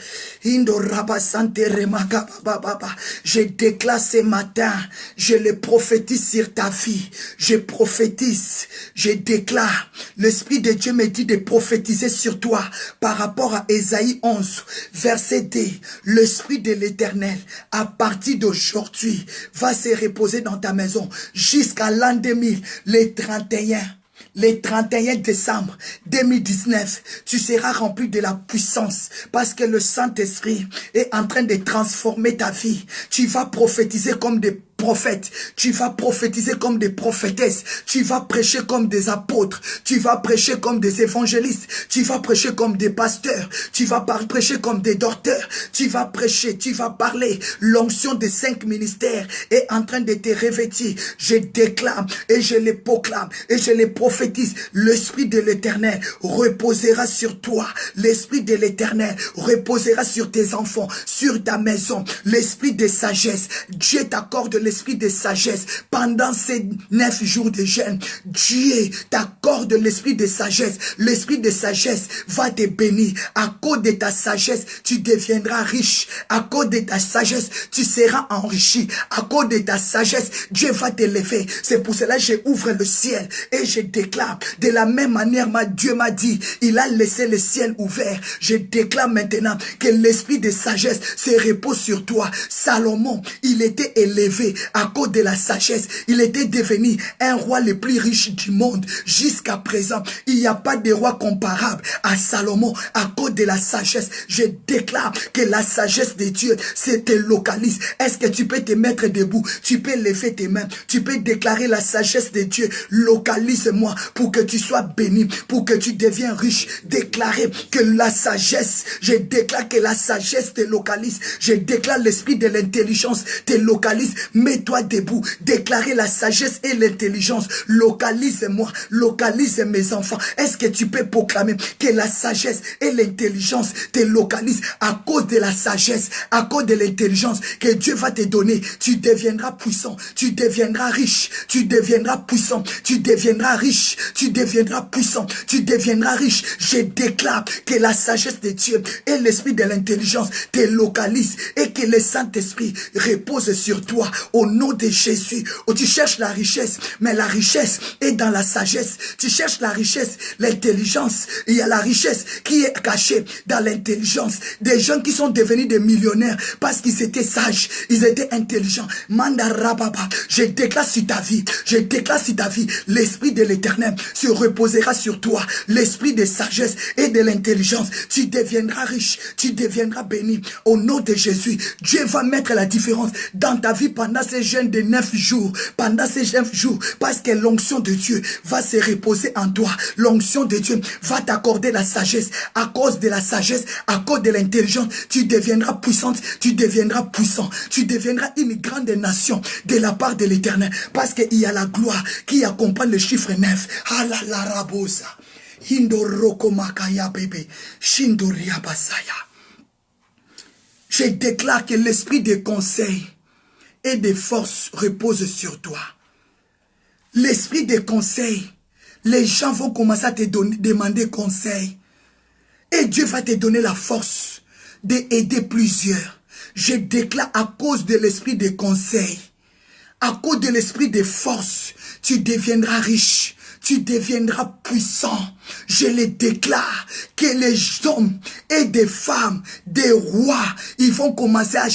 Je déclare ce matin, je le prophétise sur ta vie. Je prophétise, je déclare. L'Esprit de Dieu me dit de prophétiser sur toi par rapport à Ésaïe 11, verset 2. L'Esprit de l'Éternel, à partir d'aujourd'hui, va se reposer dans ta maison jusqu'à l'an 2000, les 31. Le 31 décembre 2019, tu seras rempli de la puissance parce que le Saint-Esprit est en train de transformer ta vie. Tu vas prophétiser comme des prophètes, tu vas prophétiser comme des prophétesses, tu vas prêcher comme des apôtres, tu vas prêcher comme des évangélistes, tu vas prêcher comme des pasteurs, tu vas prêcher comme des docteurs, tu vas prêcher, tu vas parler. L'onction des 5 ministères est en train de te revêtir. Je déclame et je les proclame et je les prophétise. L'Esprit de l'Éternel reposera sur toi. L'Esprit de l'Éternel reposera sur tes enfants, sur ta maison. L'Esprit de sagesse, Dieu t'accorde l'esprit de sagesse pendant ces 9 jours de jeûne. Dieu t'accorde l'esprit de sagesse. L'esprit de sagesse va te bénir. À cause de ta sagesse, tu deviendras riche. À cause de ta sagesse, tu seras enrichi. À cause de ta sagesse, Dieu va t'élever. C'est pour cela que j'ouvre le ciel et je déclare. De la même manière, Dieu m'a dit, il a laissé le ciel ouvert. Je déclare maintenant que l'esprit de sagesse se repose sur toi. Salomon, il était élevé à cause de la sagesse. Il était devenu un roi le plus riche du monde. Jusqu'à présent, il n'y a pas de roi comparable à Salomon à cause de la sagesse. Je déclare que la sagesse de Dieu te localise. Est-ce que tu peux te mettre debout? Tu peux lever tes mains. Tu peux déclarer la sagesse de Dieu. Localise-moi pour que tu sois béni, pour que tu deviens riche. Déclarer que la sagesse, je déclare que la sagesse te localise. Je déclare l'esprit de l'intelligence te localise. Mets-toi debout. Déclarez la sagesse et l'intelligence. Localise-moi. Localise mes enfants. Est-ce que tu peux proclamer que la sagesse et l'intelligence te localisent à cause de la sagesse, à cause de l'intelligence que Dieu va te donner? Tu deviendras puissant. Tu deviendras riche. Tu deviendras puissant. Tu deviendras riche. Tu deviendras puissant. Tu deviendras riche. Je déclare que la sagesse de Dieu et l'esprit de l'intelligence te localisent et que le Saint-Esprit repose sur toi. Au nom de Jésus, où tu cherches la richesse, mais la richesse est dans la sagesse. Tu cherches la richesse, l'intelligence. Il y a la richesse qui est cachée dans l'intelligence. Des gens qui sont devenus des millionnaires parce qu'ils étaient sages, ils étaient intelligents. Mandarababa, je déclare sur ta vie, je déclare sur ta vie, l'esprit de l'Éternel se reposera sur toi. L'esprit de sagesse et de l'intelligence. Tu deviendras riche, tu deviendras béni. Au nom de Jésus, Dieu va mettre la différence dans ta vie pendant ces jeûnes de 9 jours, pendant ces 9 jours, parce que l'onction de Dieu va se reposer en toi. L'onction de Dieu va t'accorder la sagesse. À cause de la sagesse, à cause de l'intelligence, tu deviendras puissante, tu deviendras puissant, tu deviendras une grande nation de la part de l'Éternel, parce qu'il y a la gloire qui accompagne le chiffre 9. Alalarabosa, Hindoroko makaya bébé, Shindoria basaya. Je déclare que l'esprit de conseil et de force repose sur toi. L'esprit de conseil, les gens vont commencer à te demander conseil. Et Dieu va te donner la force d'aider plusieurs. Je déclare à cause de l'esprit de conseil, à cause de l'esprit de force, tu deviendras riche, tu deviendras puissant. Je les déclare que les hommes et des femmes, des rois, ils vont commencer à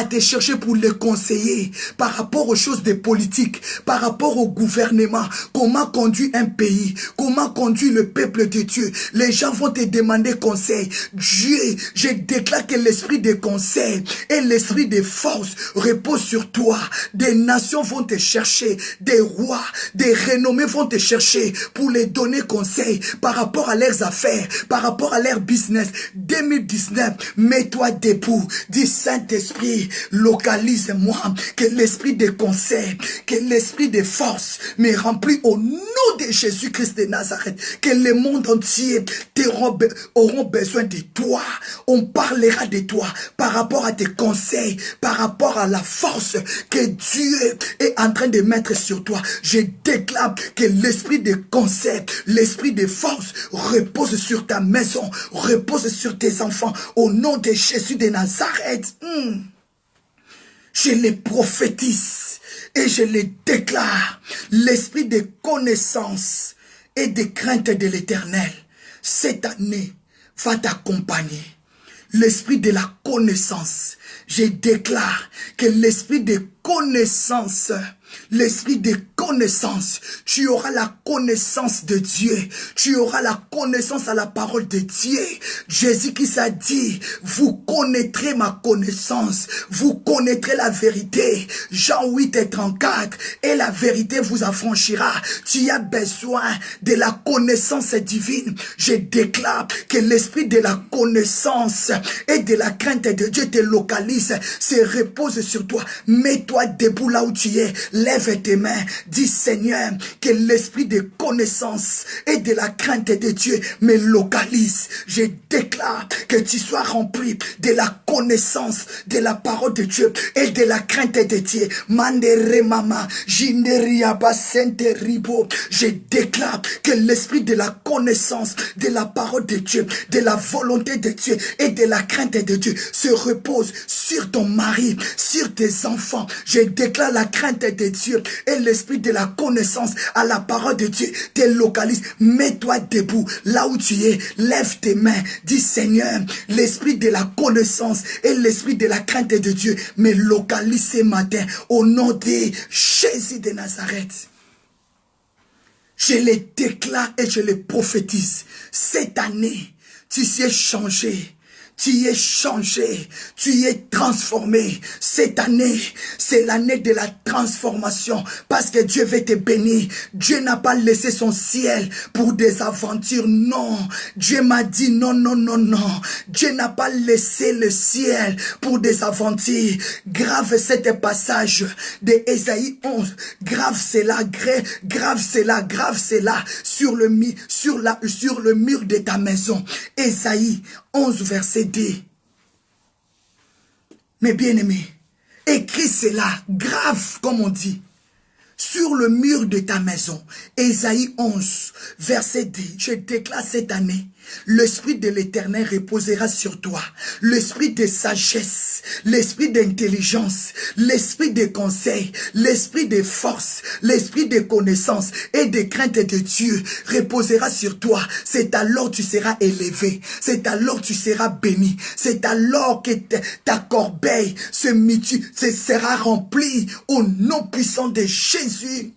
te chercher pour les conseiller par rapport aux choses de politique, par rapport au gouvernement, comment conduire un pays, comment conduire le peuple de Dieu. Les gens vont te demander conseil. Dieu, je déclare que l'esprit de conseil et l'esprit de force repose sur toi. Des nations vont te chercher, des rois, des renommés vont te chercher pour les donner conseil par rapport à leurs affaires, par rapport à leur business. 2019, mets-toi debout. Dis Saint-Esprit, localise-moi, que l'esprit de conseil, que l'esprit de force me remplit au nom de Jésus-Christ de Nazareth. Que le monde entier auront besoin de toi. On parlera de toi par rapport à tes conseils, par rapport à la force que Dieu est en train de mettre sur toi. Je déclare que l'esprit de conseil, l'esprit de force repose sur ta maison, repose sur tes enfants, au nom de Jésus de Nazareth. Je les prophétise et je les déclare. L'esprit de connaissance et de crainte de l'Éternel, cette année, va t'accompagner. L'esprit de la connaissance, je déclare que l'esprit de connaissance, l'esprit de connaissance, tu auras la connaissance de Dieu, tu auras la connaissance à la parole de Dieu. Jésus qui s'est dit, vous connaîtrez ma connaissance, vous connaîtrez la vérité. Jean 8 et 34, et la vérité vous affranchira. Tu as besoin de la connaissance divine. Je déclare que l'esprit de la connaissance et de la crainte de Dieu te localise, se repose sur toi. Mets-toi debout là où tu es, lève tes mains, dis Seigneur, que l'esprit de connaissance et de la crainte de Dieu me localise. Je déclare que tu sois rempli de la connaissance de la parole de Dieu et de la crainte de Dieu. Mandere mama, jineriaba sente ribo. Je déclare que l'esprit de la connaissance de la parole de Dieu, de la volonté de Dieu et de la crainte de Dieu se repose sur ton mari, sur tes enfants. Je déclare la crainte de Dieu et l'esprit de la connaissance à la parole de Dieu te localise. Mets-toi debout là où tu es, lève tes mains, dis Seigneur, l'esprit de la connaissance et l'esprit de la crainte de Dieu me localise ce matin au nom de Jésus de Nazareth. Je les déclare et je les prophétise. Cette année, tu sais changer. Tu es changé, tu es transformé. Cette année, c'est l'année de la transformation parce que Dieu veut te bénir. Dieu n'a pas laissé son ciel pour des aventures, non. Dieu m'a dit non, non, non, non. Dieu n'a pas laissé le ciel pour des aventures. Grave cet passage de Ésaïe 11. Grave cela, grave cela, grave cela sur le mur de ta maison. Ésaïe 11 verset 2. Mes bien-aimés, écris cela, grave comme on dit, sur le mur de ta maison. Ésaïe 11 verset 2. Je déclare cette année, l'esprit de l'Éternel reposera sur toi. L'esprit de sagesse, l'esprit d'intelligence, l'esprit de conseil, l'esprit de force, l'esprit de connaissance et de crainte de Dieu reposera sur toi. C'est alors que tu seras élevé. C'est alors que tu seras béni. C'est alors que ta corbeille sera remplie au nom puissant de Jésus.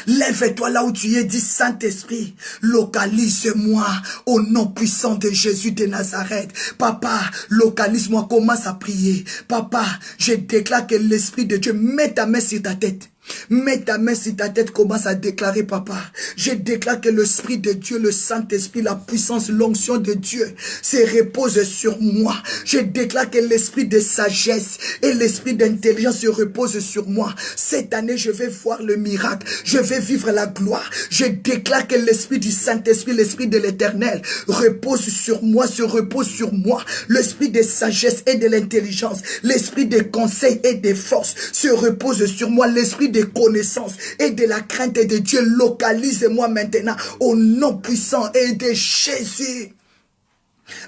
Lève-toi là où tu es, dis Saint-Esprit, localise-moi au nom puissant de Jésus de Nazareth. Papa, localise-moi, commence à prier. Papa, je déclare que l'Esprit de Dieu, mets ta main sur ta tête. Mets ta main sur ta tête, commence à déclarer, papa. Je déclare que l'Esprit de Dieu, le Saint-Esprit, la puissance, l'onction de Dieu se repose sur moi. Je déclare que l'Esprit de sagesse et l'Esprit d'intelligence se repose sur moi. Cette année, je vais voir le miracle. Je vais vivre la gloire. Je déclare que l'Esprit du Saint-Esprit, l'Esprit de l'Éternel repose sur moi, se repose sur moi. L'Esprit de sagesse et de l'intelligence, l'Esprit de conseil et de force se repose sur moi. L'Esprit de connaissance et de la crainte de Dieu, localise-moi maintenant au nom puissant et de Jésus.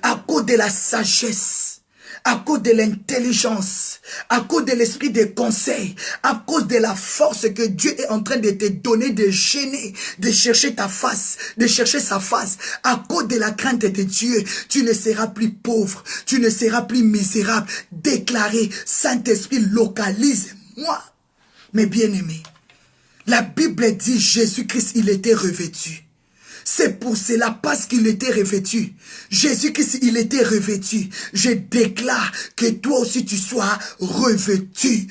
à cause de la sagesse, à cause de l'intelligence, à cause de l'esprit de conseil, à cause de la force que Dieu est en train de te donner, de gêner, de chercher ta face, de chercher sa face, à cause de la crainte de Dieu, tu ne seras plus pauvre, tu ne seras plus misérable. Déclaré, Saint-Esprit, localise-moi. Mes bien-aimés, la Bible dit Jésus-Christ, il était revêtu. C'est pour cela, parce qu'il était revêtu. Jésus-Christ, il était revêtu. Je déclare que toi aussi tu sois revêtu.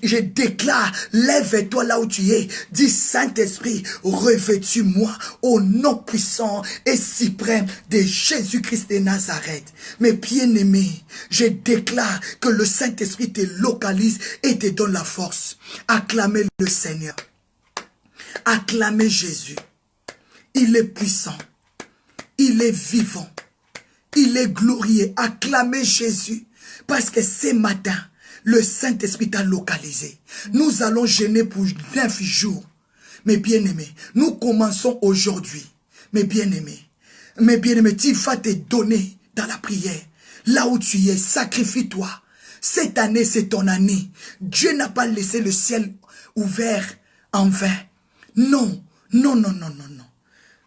Je déclare, lève-toi là où tu es. Dis, Saint-Esprit, revêtu-moi au nom puissant et suprême de Jésus-Christ de Nazareth. Mes bien-aimés, je déclare que le Saint-Esprit te localise et te donne la force. Acclamez le Seigneur. Acclamez Jésus. Il est puissant, il est vivant, il est glorieux. Acclamez Jésus, parce que ce matin, le Saint-Esprit t'a localisé. Nous allons jeûner pour 9 jours. Mes bien-aimés, nous commençons aujourd'hui. Mes bien-aimés, tu vas te donner dans la prière. Là où tu es, sacrifie-toi. Cette année, c'est ton année. Dieu n'a pas laissé le ciel ouvert en vain. Non, non, non, non, non, non.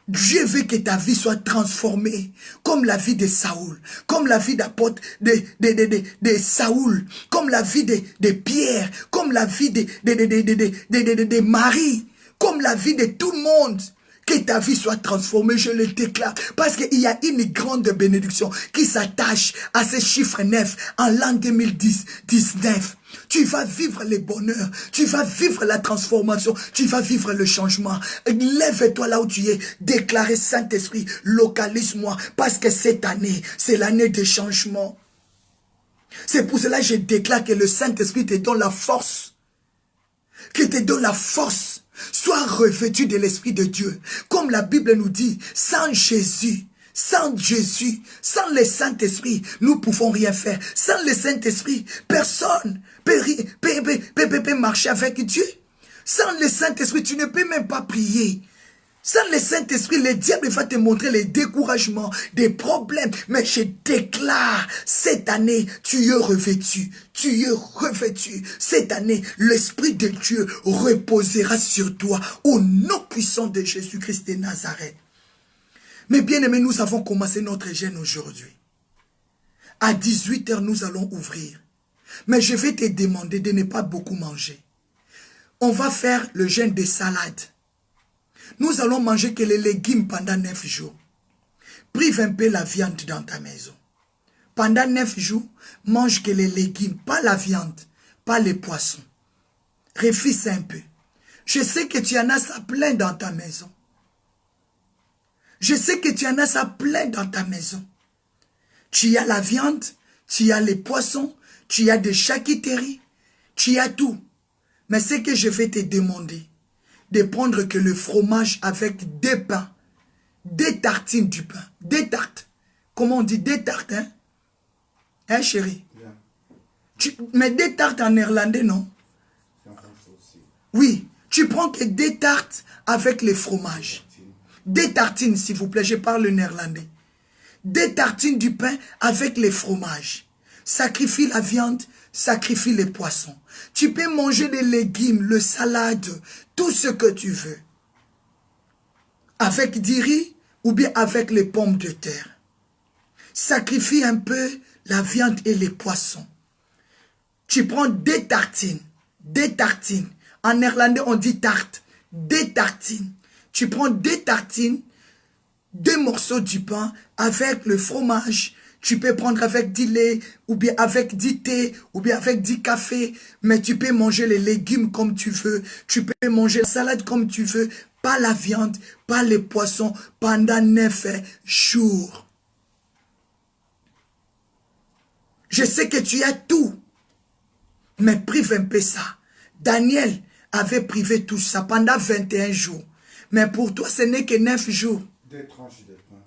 Dieu veut que ta vie soit transformée comme la vie de Saoul, comme la vie d'apôtre de Saoul, comme la vie de Pierre, comme la vie de Marie, comme la vie de tout le monde. Que ta vie soit transformée, je le déclare. Parce qu'il y a une grande bénédiction qui s'attache à ce chiffre 9 en l'an 2019. Tu vas vivre le bonheur, tu vas vivre la transformation, tu vas vivre le changement. Lève-toi là où tu es, déclare Saint-Esprit, localise-moi, parce que cette année, c'est l'année de changement. C'est pour cela que je déclare que le Saint-Esprit te donne la force, qu'il te donne la force. Sois revêtu de l'Esprit de Dieu. Comme la Bible nous dit, sans Jésus, sans le Saint-Esprit, nous ne pouvons rien faire. Sans le Saint-Esprit, personne peut marcher avec Dieu. Sans le Saint-Esprit, tu ne peux même pas prier. Sans le Saint-Esprit, le diable va te montrer les découragements, des problèmes. Mais je déclare, cette année, tu es revêtu. Tu es revêtu. Cette année, l'Esprit de Dieu reposera sur toi au nom puissant de Jésus-Christ de Nazareth. Mais bien aimés, nous avons commencé notre jeûne aujourd'hui. À 18 h, nous allons ouvrir. Mais je vais te demander de ne pas beaucoup manger. On va faire le jeûne des salades. Nous allons manger que les légumes pendant 9 jours. Prive un peu la viande dans ta maison. Pendant 9 jours, mange que les légumes, pas la viande, pas les poissons. Réfléchis un peu. Je sais que tu en as ça plein dans ta maison. Je sais que tu en as ça plein dans ta maison. Tu as la viande, tu as les poissons, tu as des charcuteries, tu as tout. Mais ce que je vais te demander, de prendre que le fromage avec des pains, des tartines du pain, des tartes. Comment on dit des tartes, hein? Hein, chérie? Mais des tartes en néerlandais, non? Oui, tu prends que des tartes avec les fromages. Des tartines, s'il vous plaît, je parle néerlandais. Des tartines du pain avec les fromages. Sacrifie la viande, sacrifie les poissons. Tu peux manger des légumes, le salade, tout ce que tu veux. Avec du riz ou bien avec les pommes de terre. Sacrifie un peu la viande et les poissons. Tu prends des tartines, des tartines. En néerlandais, on dit tarte, des tartines. Tu prends des tartines, 2 morceaux du pain avec le fromage. Tu peux prendre avec du lait, ou bien avec du thé, ou bien avec du café. Mais tu peux manger les légumes comme tu veux. Tu peux manger la salade comme tu veux. Pas la viande, pas les poissons, pendant 9 jours. Je sais que tu as tout. Mais prive un peu ça. Daniel avait privé tout ça pendant 21 jours. Mais pour toi, ce n'est que 9 jours. Des tranches de pain.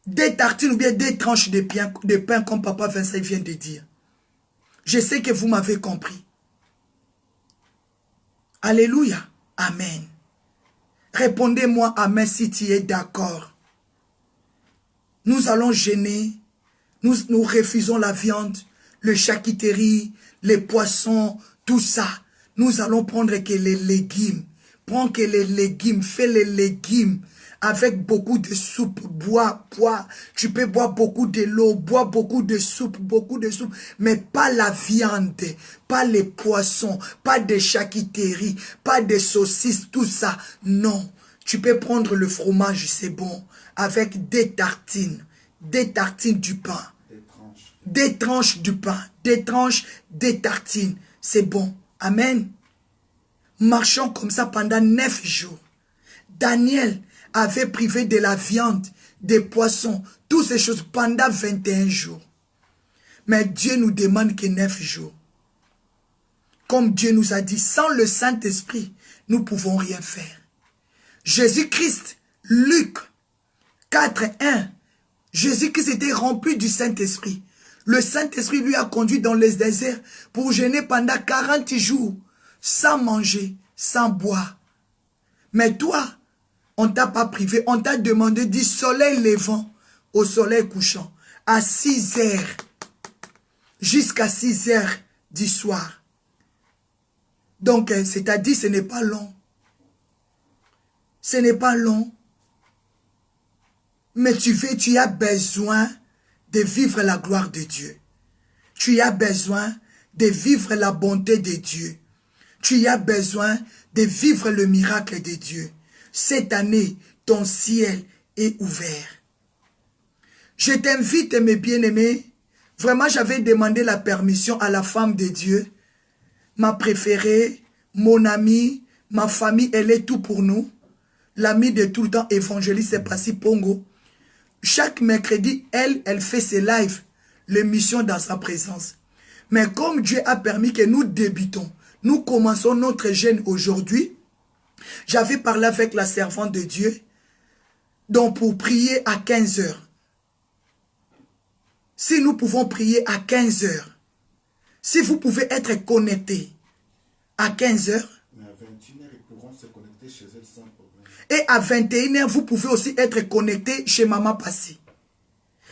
Des tartines ou bien des tranches de pain comme Papa Vincent vient de dire. Je sais que vous m'avez compris. Alléluia. Amen. Répondez-moi Amen si tu es d'accord. Nous allons jeûner. Nous refusons la viande, le charcuterie, les poissons, tout ça. Nous allons prendre que les légumes. Prends que les légumes, fais les légumes avec beaucoup de soupe, bois. Tu peux boire beaucoup de l'eau, boire beaucoup de soupe, mais pas la viande, pas les poissons, pas des charcuteries, pas des saucisses, tout ça. Non, tu peux prendre le fromage, c'est bon, avec des tartines du pain. Des tranches du pain, des tartines, c'est bon. Amen. Marchons comme ça pendant 9 jours. Daniel avait privé de la viande, des poissons, toutes ces choses pendant 21 jours. Mais Dieu nous demande que 9 jours. Comme Dieu nous a dit, sans le Saint-Esprit, nous ne pouvons rien faire. Jésus-Christ, Luc 4:1, Jésus-Christ était rempli du Saint-Esprit. Le Saint-Esprit lui a conduit dans les déserts pour jeûner pendant 40 jours, sans manger, sans boire. Mais toi, on ne t'a pas privé, on t'a demandé du soleil levant au soleil couchant, à 6 heures, jusqu'à 6 heures du soir. Donc, c'est-à-dire, ce n'est pas long. Ce n'est pas long. Mais tu as besoin de vivre la gloire de Dieu. Tu as besoin de vivre la bonté de Dieu. Tu as besoin de vivre le miracle de Dieu. Cette année, ton ciel est ouvert. Je t'invite, mes bien-aimés. Vraiment, j'avais demandé la permission à la femme de Dieu. Ma préférée, mon amie, ma famille, elle est tout pour nous. L'amie de tout le temps, évangéliste, c'est Passy Pongo. Chaque mercredi, elle fait ses lives, l'émission dans sa présence. Mais comme Dieu a permis que nous débutons, nous commençons notre jeûne aujourd'hui. J'avais parlé avec la servante de Dieu, donc pour prier à 15 heures. Si nous pouvons prier à 15 heures, si vous pouvez être connectés à 15 heures, mais à 21 heures, ils pourront se connecter chez elles sans problème. Et à 21 heures, vous pouvez aussi être connecté chez Maman Passy.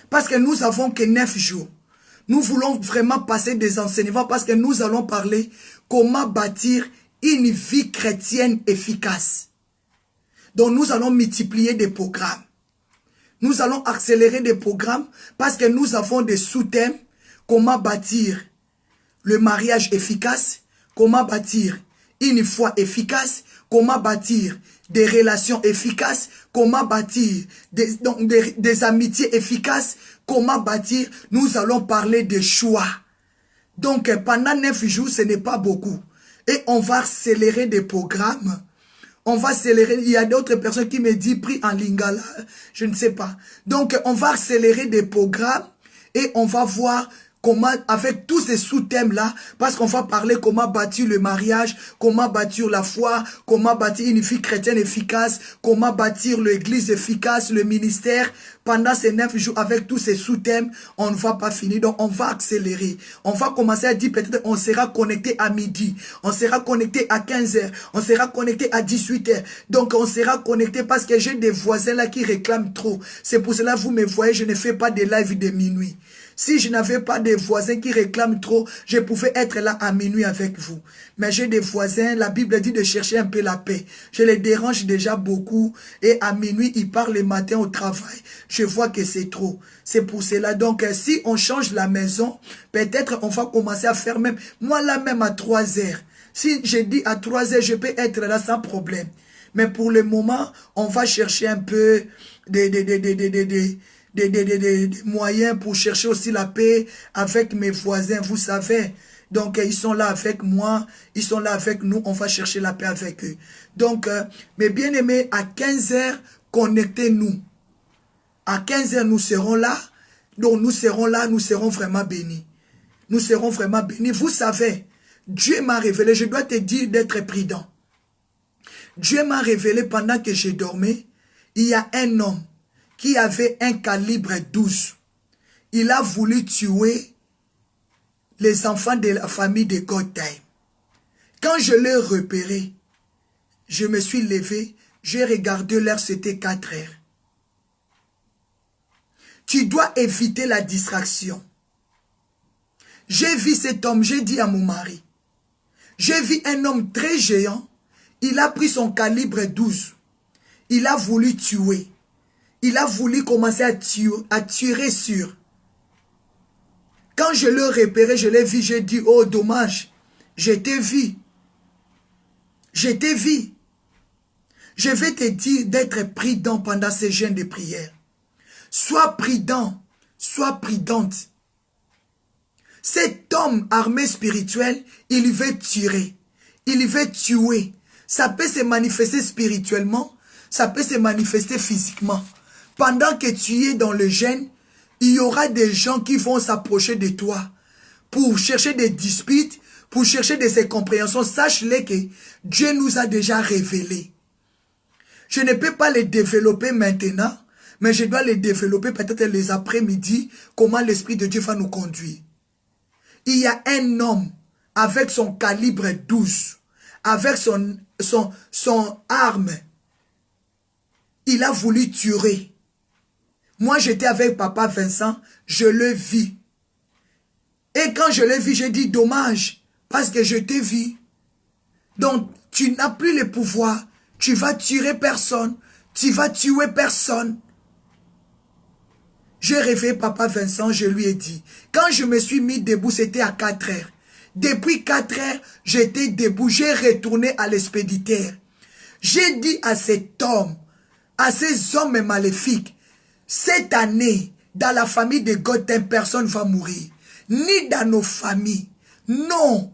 Parce que nous avons que 9 jours. Nous voulons vraiment passer des enseignements parce que nous allons parler comment bâtir une vie chrétienne efficace. Donc nous allons multiplier des programmes. Nous allons accélérer des programmes parce que nous avons des sous-thèmes. Comment bâtir le mariage efficace, comment bâtir une foi efficace, comment bâtir des relations efficaces, comment bâtir des amitiés efficaces, comment bâtir, nous allons parler de choix. Donc pendant 9 jours, ce n'est pas beaucoup. Et on va accélérer des programmes. On va accélérer, il y a d'autres personnes qui me disent, prie en lingala, je ne sais pas. Donc on va accélérer des programmes et on va voir comment, avec tous ces sous-thèmes-là, parce qu'on va parler comment bâtir le mariage, comment bâtir la foi, comment bâtir une vie chrétienne efficace, comment bâtir l'église efficace, le ministère. Pendant ces 9 jours, avec tous ces sous-thèmes, on ne va pas finir. Donc, on va accélérer. On va commencer à dire, peut-être, on sera connecté à midi. On sera connecté à 15 heures. On sera connecté à 18 heures. Donc, on sera connecté parce que j'ai des voisins là qui réclament trop. C'est pour cela, vous me voyez, je ne fais pas de live de minuit. Si je n'avais pas des voisins qui réclament trop, je pouvais être là à minuit avec vous. Mais j'ai des voisins, la Bible dit de chercher un peu la paix. Je les dérange déjà beaucoup et à minuit, ils partent le matin au travail. Je vois que c'est trop. C'est pour cela. Donc, si on change la maison, peut-être on va commencer à faire même, moi là même à 3 heures. Si je dis à 3 heures, je peux être là sans problème. Mais pour le moment, on va chercher un peu des moyens pour chercher aussi la paix avec mes voisins, vous savez. Donc, ils sont là avec moi, ils sont là avec nous, on va chercher la paix avec eux. Donc, mes bien-aimés, à 15 heures, connectez-nous. À 15 heures, nous serons là. Donc, nous serons là, nous serons vraiment bénis. Nous serons vraiment bénis. Vous savez, Dieu m'a révélé, je dois te dire d'être prudent. Dieu m'a révélé pendant que je dormais, il y a un homme qui avait un calibre 12. Il a voulu tuer les enfants de la famille de God-Time. Quand je l'ai repéré, je me suis levé, j'ai regardé l'heure, c'était 4 heures. Tu dois éviter la distraction. J'ai vu cet homme, j'ai dit à mon mari, j'ai vu un homme très géant, il a pris son calibre 12. Il a voulu tuer. Il a voulu commencer à tirer sur. Quand je l'ai repéré, je l'ai vu, j'ai dit, oh dommage, je t'ai vu. Je t'ai vu. Je vais te dire d'être prudent pendant ces jeûnes de prière. Sois prudent, sois prudente. Cet homme armé spirituel, il veut tirer, il veut tuer. Ça peut se manifester spirituellement, ça peut se manifester physiquement. Pendant que tu es dans le jeûne, il y aura des gens qui vont s'approcher de toi pour chercher des disputes, pour chercher des incompréhensions. Sache-les que Dieu nous a déjà révélé. Je ne peux pas les développer maintenant, mais je dois les développer peut-être les après-midi, comment l'Esprit de Dieu va nous conduire. Il y a un homme avec son calibre 12, avec son arme. Il a voulu tuer. Moi, j'étais avec papa Vincent, je le vis. Et quand je l'ai vu, j'ai dit dommage, parce que je t'ai vu. Donc, tu n'as plus le pouvoir. Tu vas tuer personne. Tu vas tuer personne. J'ai réveillé papa Vincent, je lui ai dit. Quand je me suis mis debout, c'était à 4 heures. Depuis 4 heures, j'étais debout. J'ai retourné à l'expéditeur. J'ai dit à cet homme, à ces hommes maléfiques, cette année, dans la famille de Gotham, personne ne va mourir. Ni dans nos familles. Non.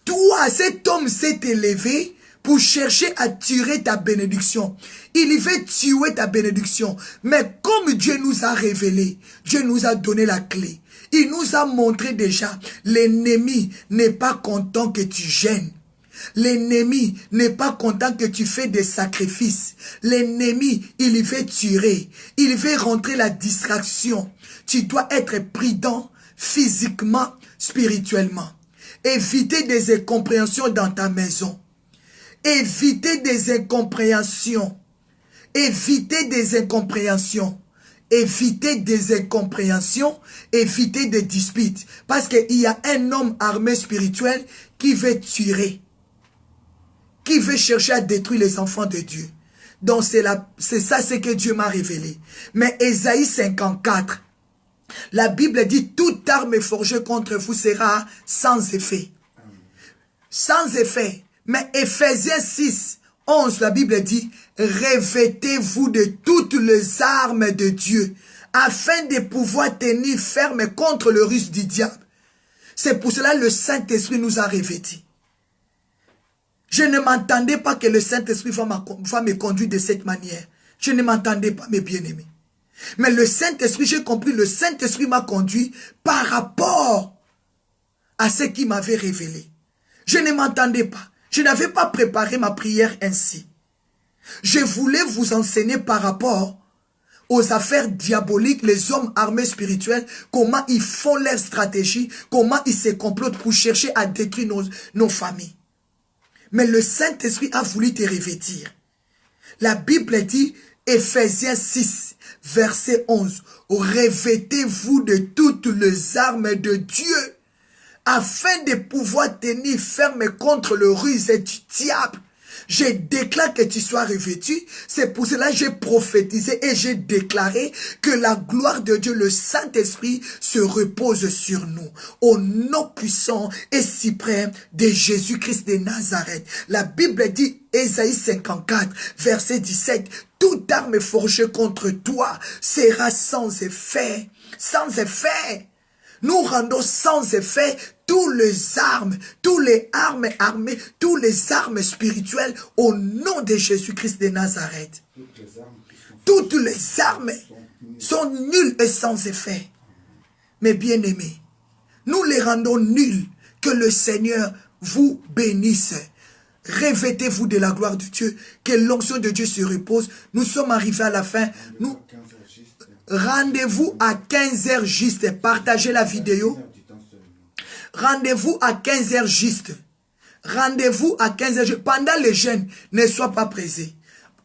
Toi, cet homme s'est élevé pour chercher à tuer ta bénédiction. Il veut tuer ta bénédiction. Mais comme Dieu nous a révélé, Dieu nous a donné la clé. Il nous a montré déjà, l'ennemi n'est pas content que tu gênes. L'ennemi n'est pas content que tu fais des sacrifices. L'ennemi, il veut tuer. Il veut rentrer la distraction. Tu dois être prudent physiquement, spirituellement. Éviter des incompréhensions dans ta maison. Éviter des incompréhensions. Éviter des incompréhensions. Éviter des incompréhensions. Éviter des disputes. Parce qu'il y a un homme armé spirituel qui veut tuer. Qui veut chercher à détruire les enfants de Dieu. Donc c'est ça ce que Dieu m'a révélé. Mais Ésaïe 54, la Bible dit, toute arme forgée contre vous sera sans effet. Sans effet. Mais Ephésiens 6, 11, la Bible dit, revêtez-vous de toutes les armes de Dieu, afin de pouvoir tenir ferme contre le ruse du diable. C'est pour cela que le Saint-Esprit nous a revêtis. Je ne m'entendais pas que le Saint-Esprit va me conduire de cette manière. Je ne m'entendais pas, mes bien-aimés. Mais le Saint-Esprit, j'ai compris, le Saint-Esprit m'a conduit par rapport à ce qu'il m'avait révélé. Je ne m'entendais pas. Je n'avais pas préparé ma prière ainsi. Je voulais vous enseigner par rapport aux affaires diaboliques, les hommes armés spirituels, comment ils font leur stratégie, comment ils se complotent pour chercher à détruire nos familles. Mais le Saint-Esprit a voulu te revêtir. La Bible dit, Ephésiens 6, verset 11, revêtez-vous de toutes les armes de Dieu, afin de pouvoir tenir ferme contre le ruse du diable. Je déclare que tu sois revêtu. C'est pour cela que j'ai prophétisé et j'ai déclaré que la gloire de Dieu, le Saint-Esprit, se repose sur nous. Au nom puissant et suprême de Jésus-Christ de Nazareth. La Bible dit, Ésaïe 54, verset 17, toute arme forgée contre toi sera sans effet. Sans effet. Nous rendons sans effet toutes les armes armées, toutes les armes spirituelles au nom de Jésus-Christ de Nazareth. Toutes les armes sont nulles et sans effet. Mais bien-aimés, nous les rendons nulles. Que le Seigneur vous bénisse. Revêtez-vous de la gloire de Dieu. Que l'onction de Dieu se repose. Nous sommes arrivés à la fin. Rendez-vous à 15h juste. Partagez la vidéo. Rendez-vous à 15h juste. Rendez-vous à 15h juste. Pendant les jeûnes, ne sois pas pressé.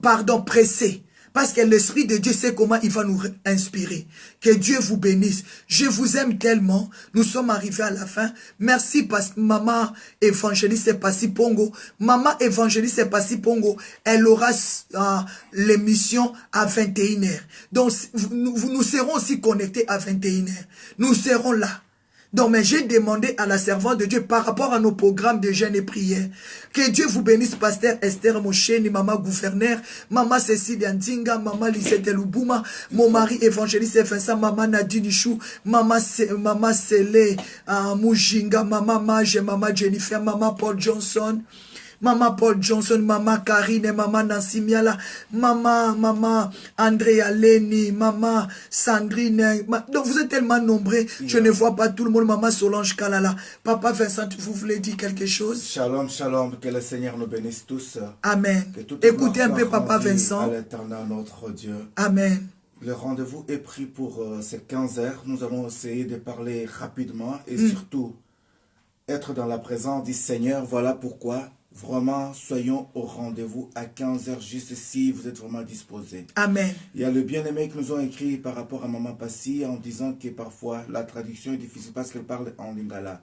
Pardon, pressé. Parce que l'Esprit de Dieu sait comment il va nous inspirer. Que Dieu vous bénisse. Je vous aime tellement. Nous sommes arrivés à la fin. Merci, Maman Évangéliste Passi Pongo. Maman Évangéliste Passi Pongo, elle aura l'émission à 21h. Donc, nous serons aussi connectés à 21h. Nous serons là. Donc, mais j'ai demandé à la servante de Dieu par rapport à nos programmes de jeûne et prière. Que Dieu vous bénisse, Pasteur Esther Mocheni, Maman Gouverneur, Maman Cécile Ndinga, Maman Lisette Lubuma, mon mari évangéliste Vincent, Maman Nadine Chou, Maman Sele Mujinga, Maman Mage, Maman Jennifer, Maman Paul Johnson, Maman Paul Johnson, Maman Karine, Maman Nancy Miala, Maman Andrea Leni, Maman Sandrine. Donc vous êtes tellement nombreux, je ne vois pas tout le monde. Maman Solange Kalala. Papa Vincent, vous voulez dire quelque chose? Shalom, shalom, que le Seigneur nous bénisse tous. Amen. Écoutez un peu Papa Vincent. À l'Éternel notre Dieu. Amen. Le rendez-vous est pris pour ces 15 heures. Nous allons essayer de parler rapidement et surtout être dans la présence du Seigneur. Voilà pourquoi. Vraiment, soyons au rendez-vous à 15 heures juste si vous êtes vraiment disposés. Amen. Il y a le bien-aimé qui nous ont écrit par rapport à Maman Passi en disant que parfois la traduction est difficile parce qu'elle parle en lingala.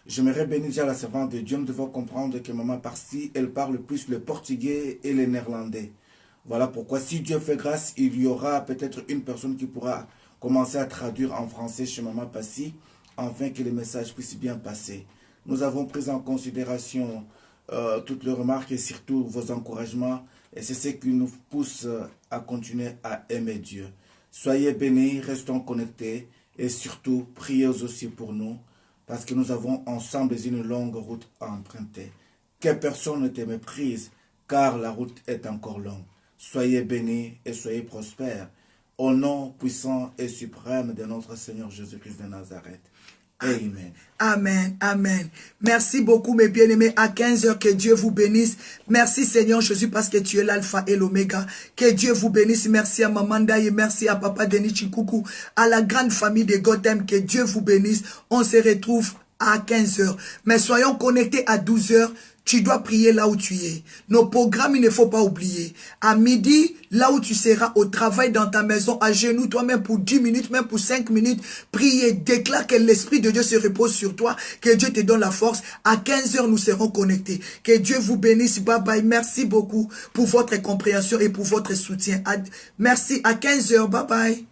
J'aimerais bénir déjà la servante de Dieu. Nous devons comprendre que Maman Passi, elle parle plus le portugais et le néerlandais. Voilà pourquoi si Dieu fait grâce, il y aura peut-être une personne qui pourra commencer à traduire en français chez Maman Passi afin que le message puisse bien passer. Nous avons pris en considération toutes les remarques et surtout vos encouragements. Et c'est ce qui nous pousse à continuer à aimer Dieu. Soyez bénis, restons connectés et surtout priez aussi pour nous parce que nous avons ensemble une longue route à emprunter. Que personne ne te méprise car la route est encore longue. Soyez bénis et soyez prospères au nom puissant et suprême de notre Seigneur Jésus-Christ de Nazareth. Amen. Amen, amen. Merci beaucoup mes bien-aimés. À 15 heures, que Dieu vous bénisse. Merci Seigneur Jésus parce que tu es l'alpha et l'oméga. Que Dieu vous bénisse. Merci à Maman Daye, merci à Papa Denis Chikoukou, à la grande famille de Gotham. Que Dieu vous bénisse. On se retrouve à 15 heures. Mais soyons connectés à 12 heures. Tu dois prier là où tu es. Nos programmes, il ne faut pas oublier. À midi, là où tu seras au travail, dans ta maison, à genoux, toi-même pour 10 minutes, même pour 5 minutes, priez, déclare que l'Esprit de Dieu se repose sur toi, que Dieu te donne la force. À 15 heures, nous serons connectés. Que Dieu vous bénisse. Bye bye. Merci beaucoup pour votre compréhension et pour votre soutien. Merci. À 15 heures. Bye bye.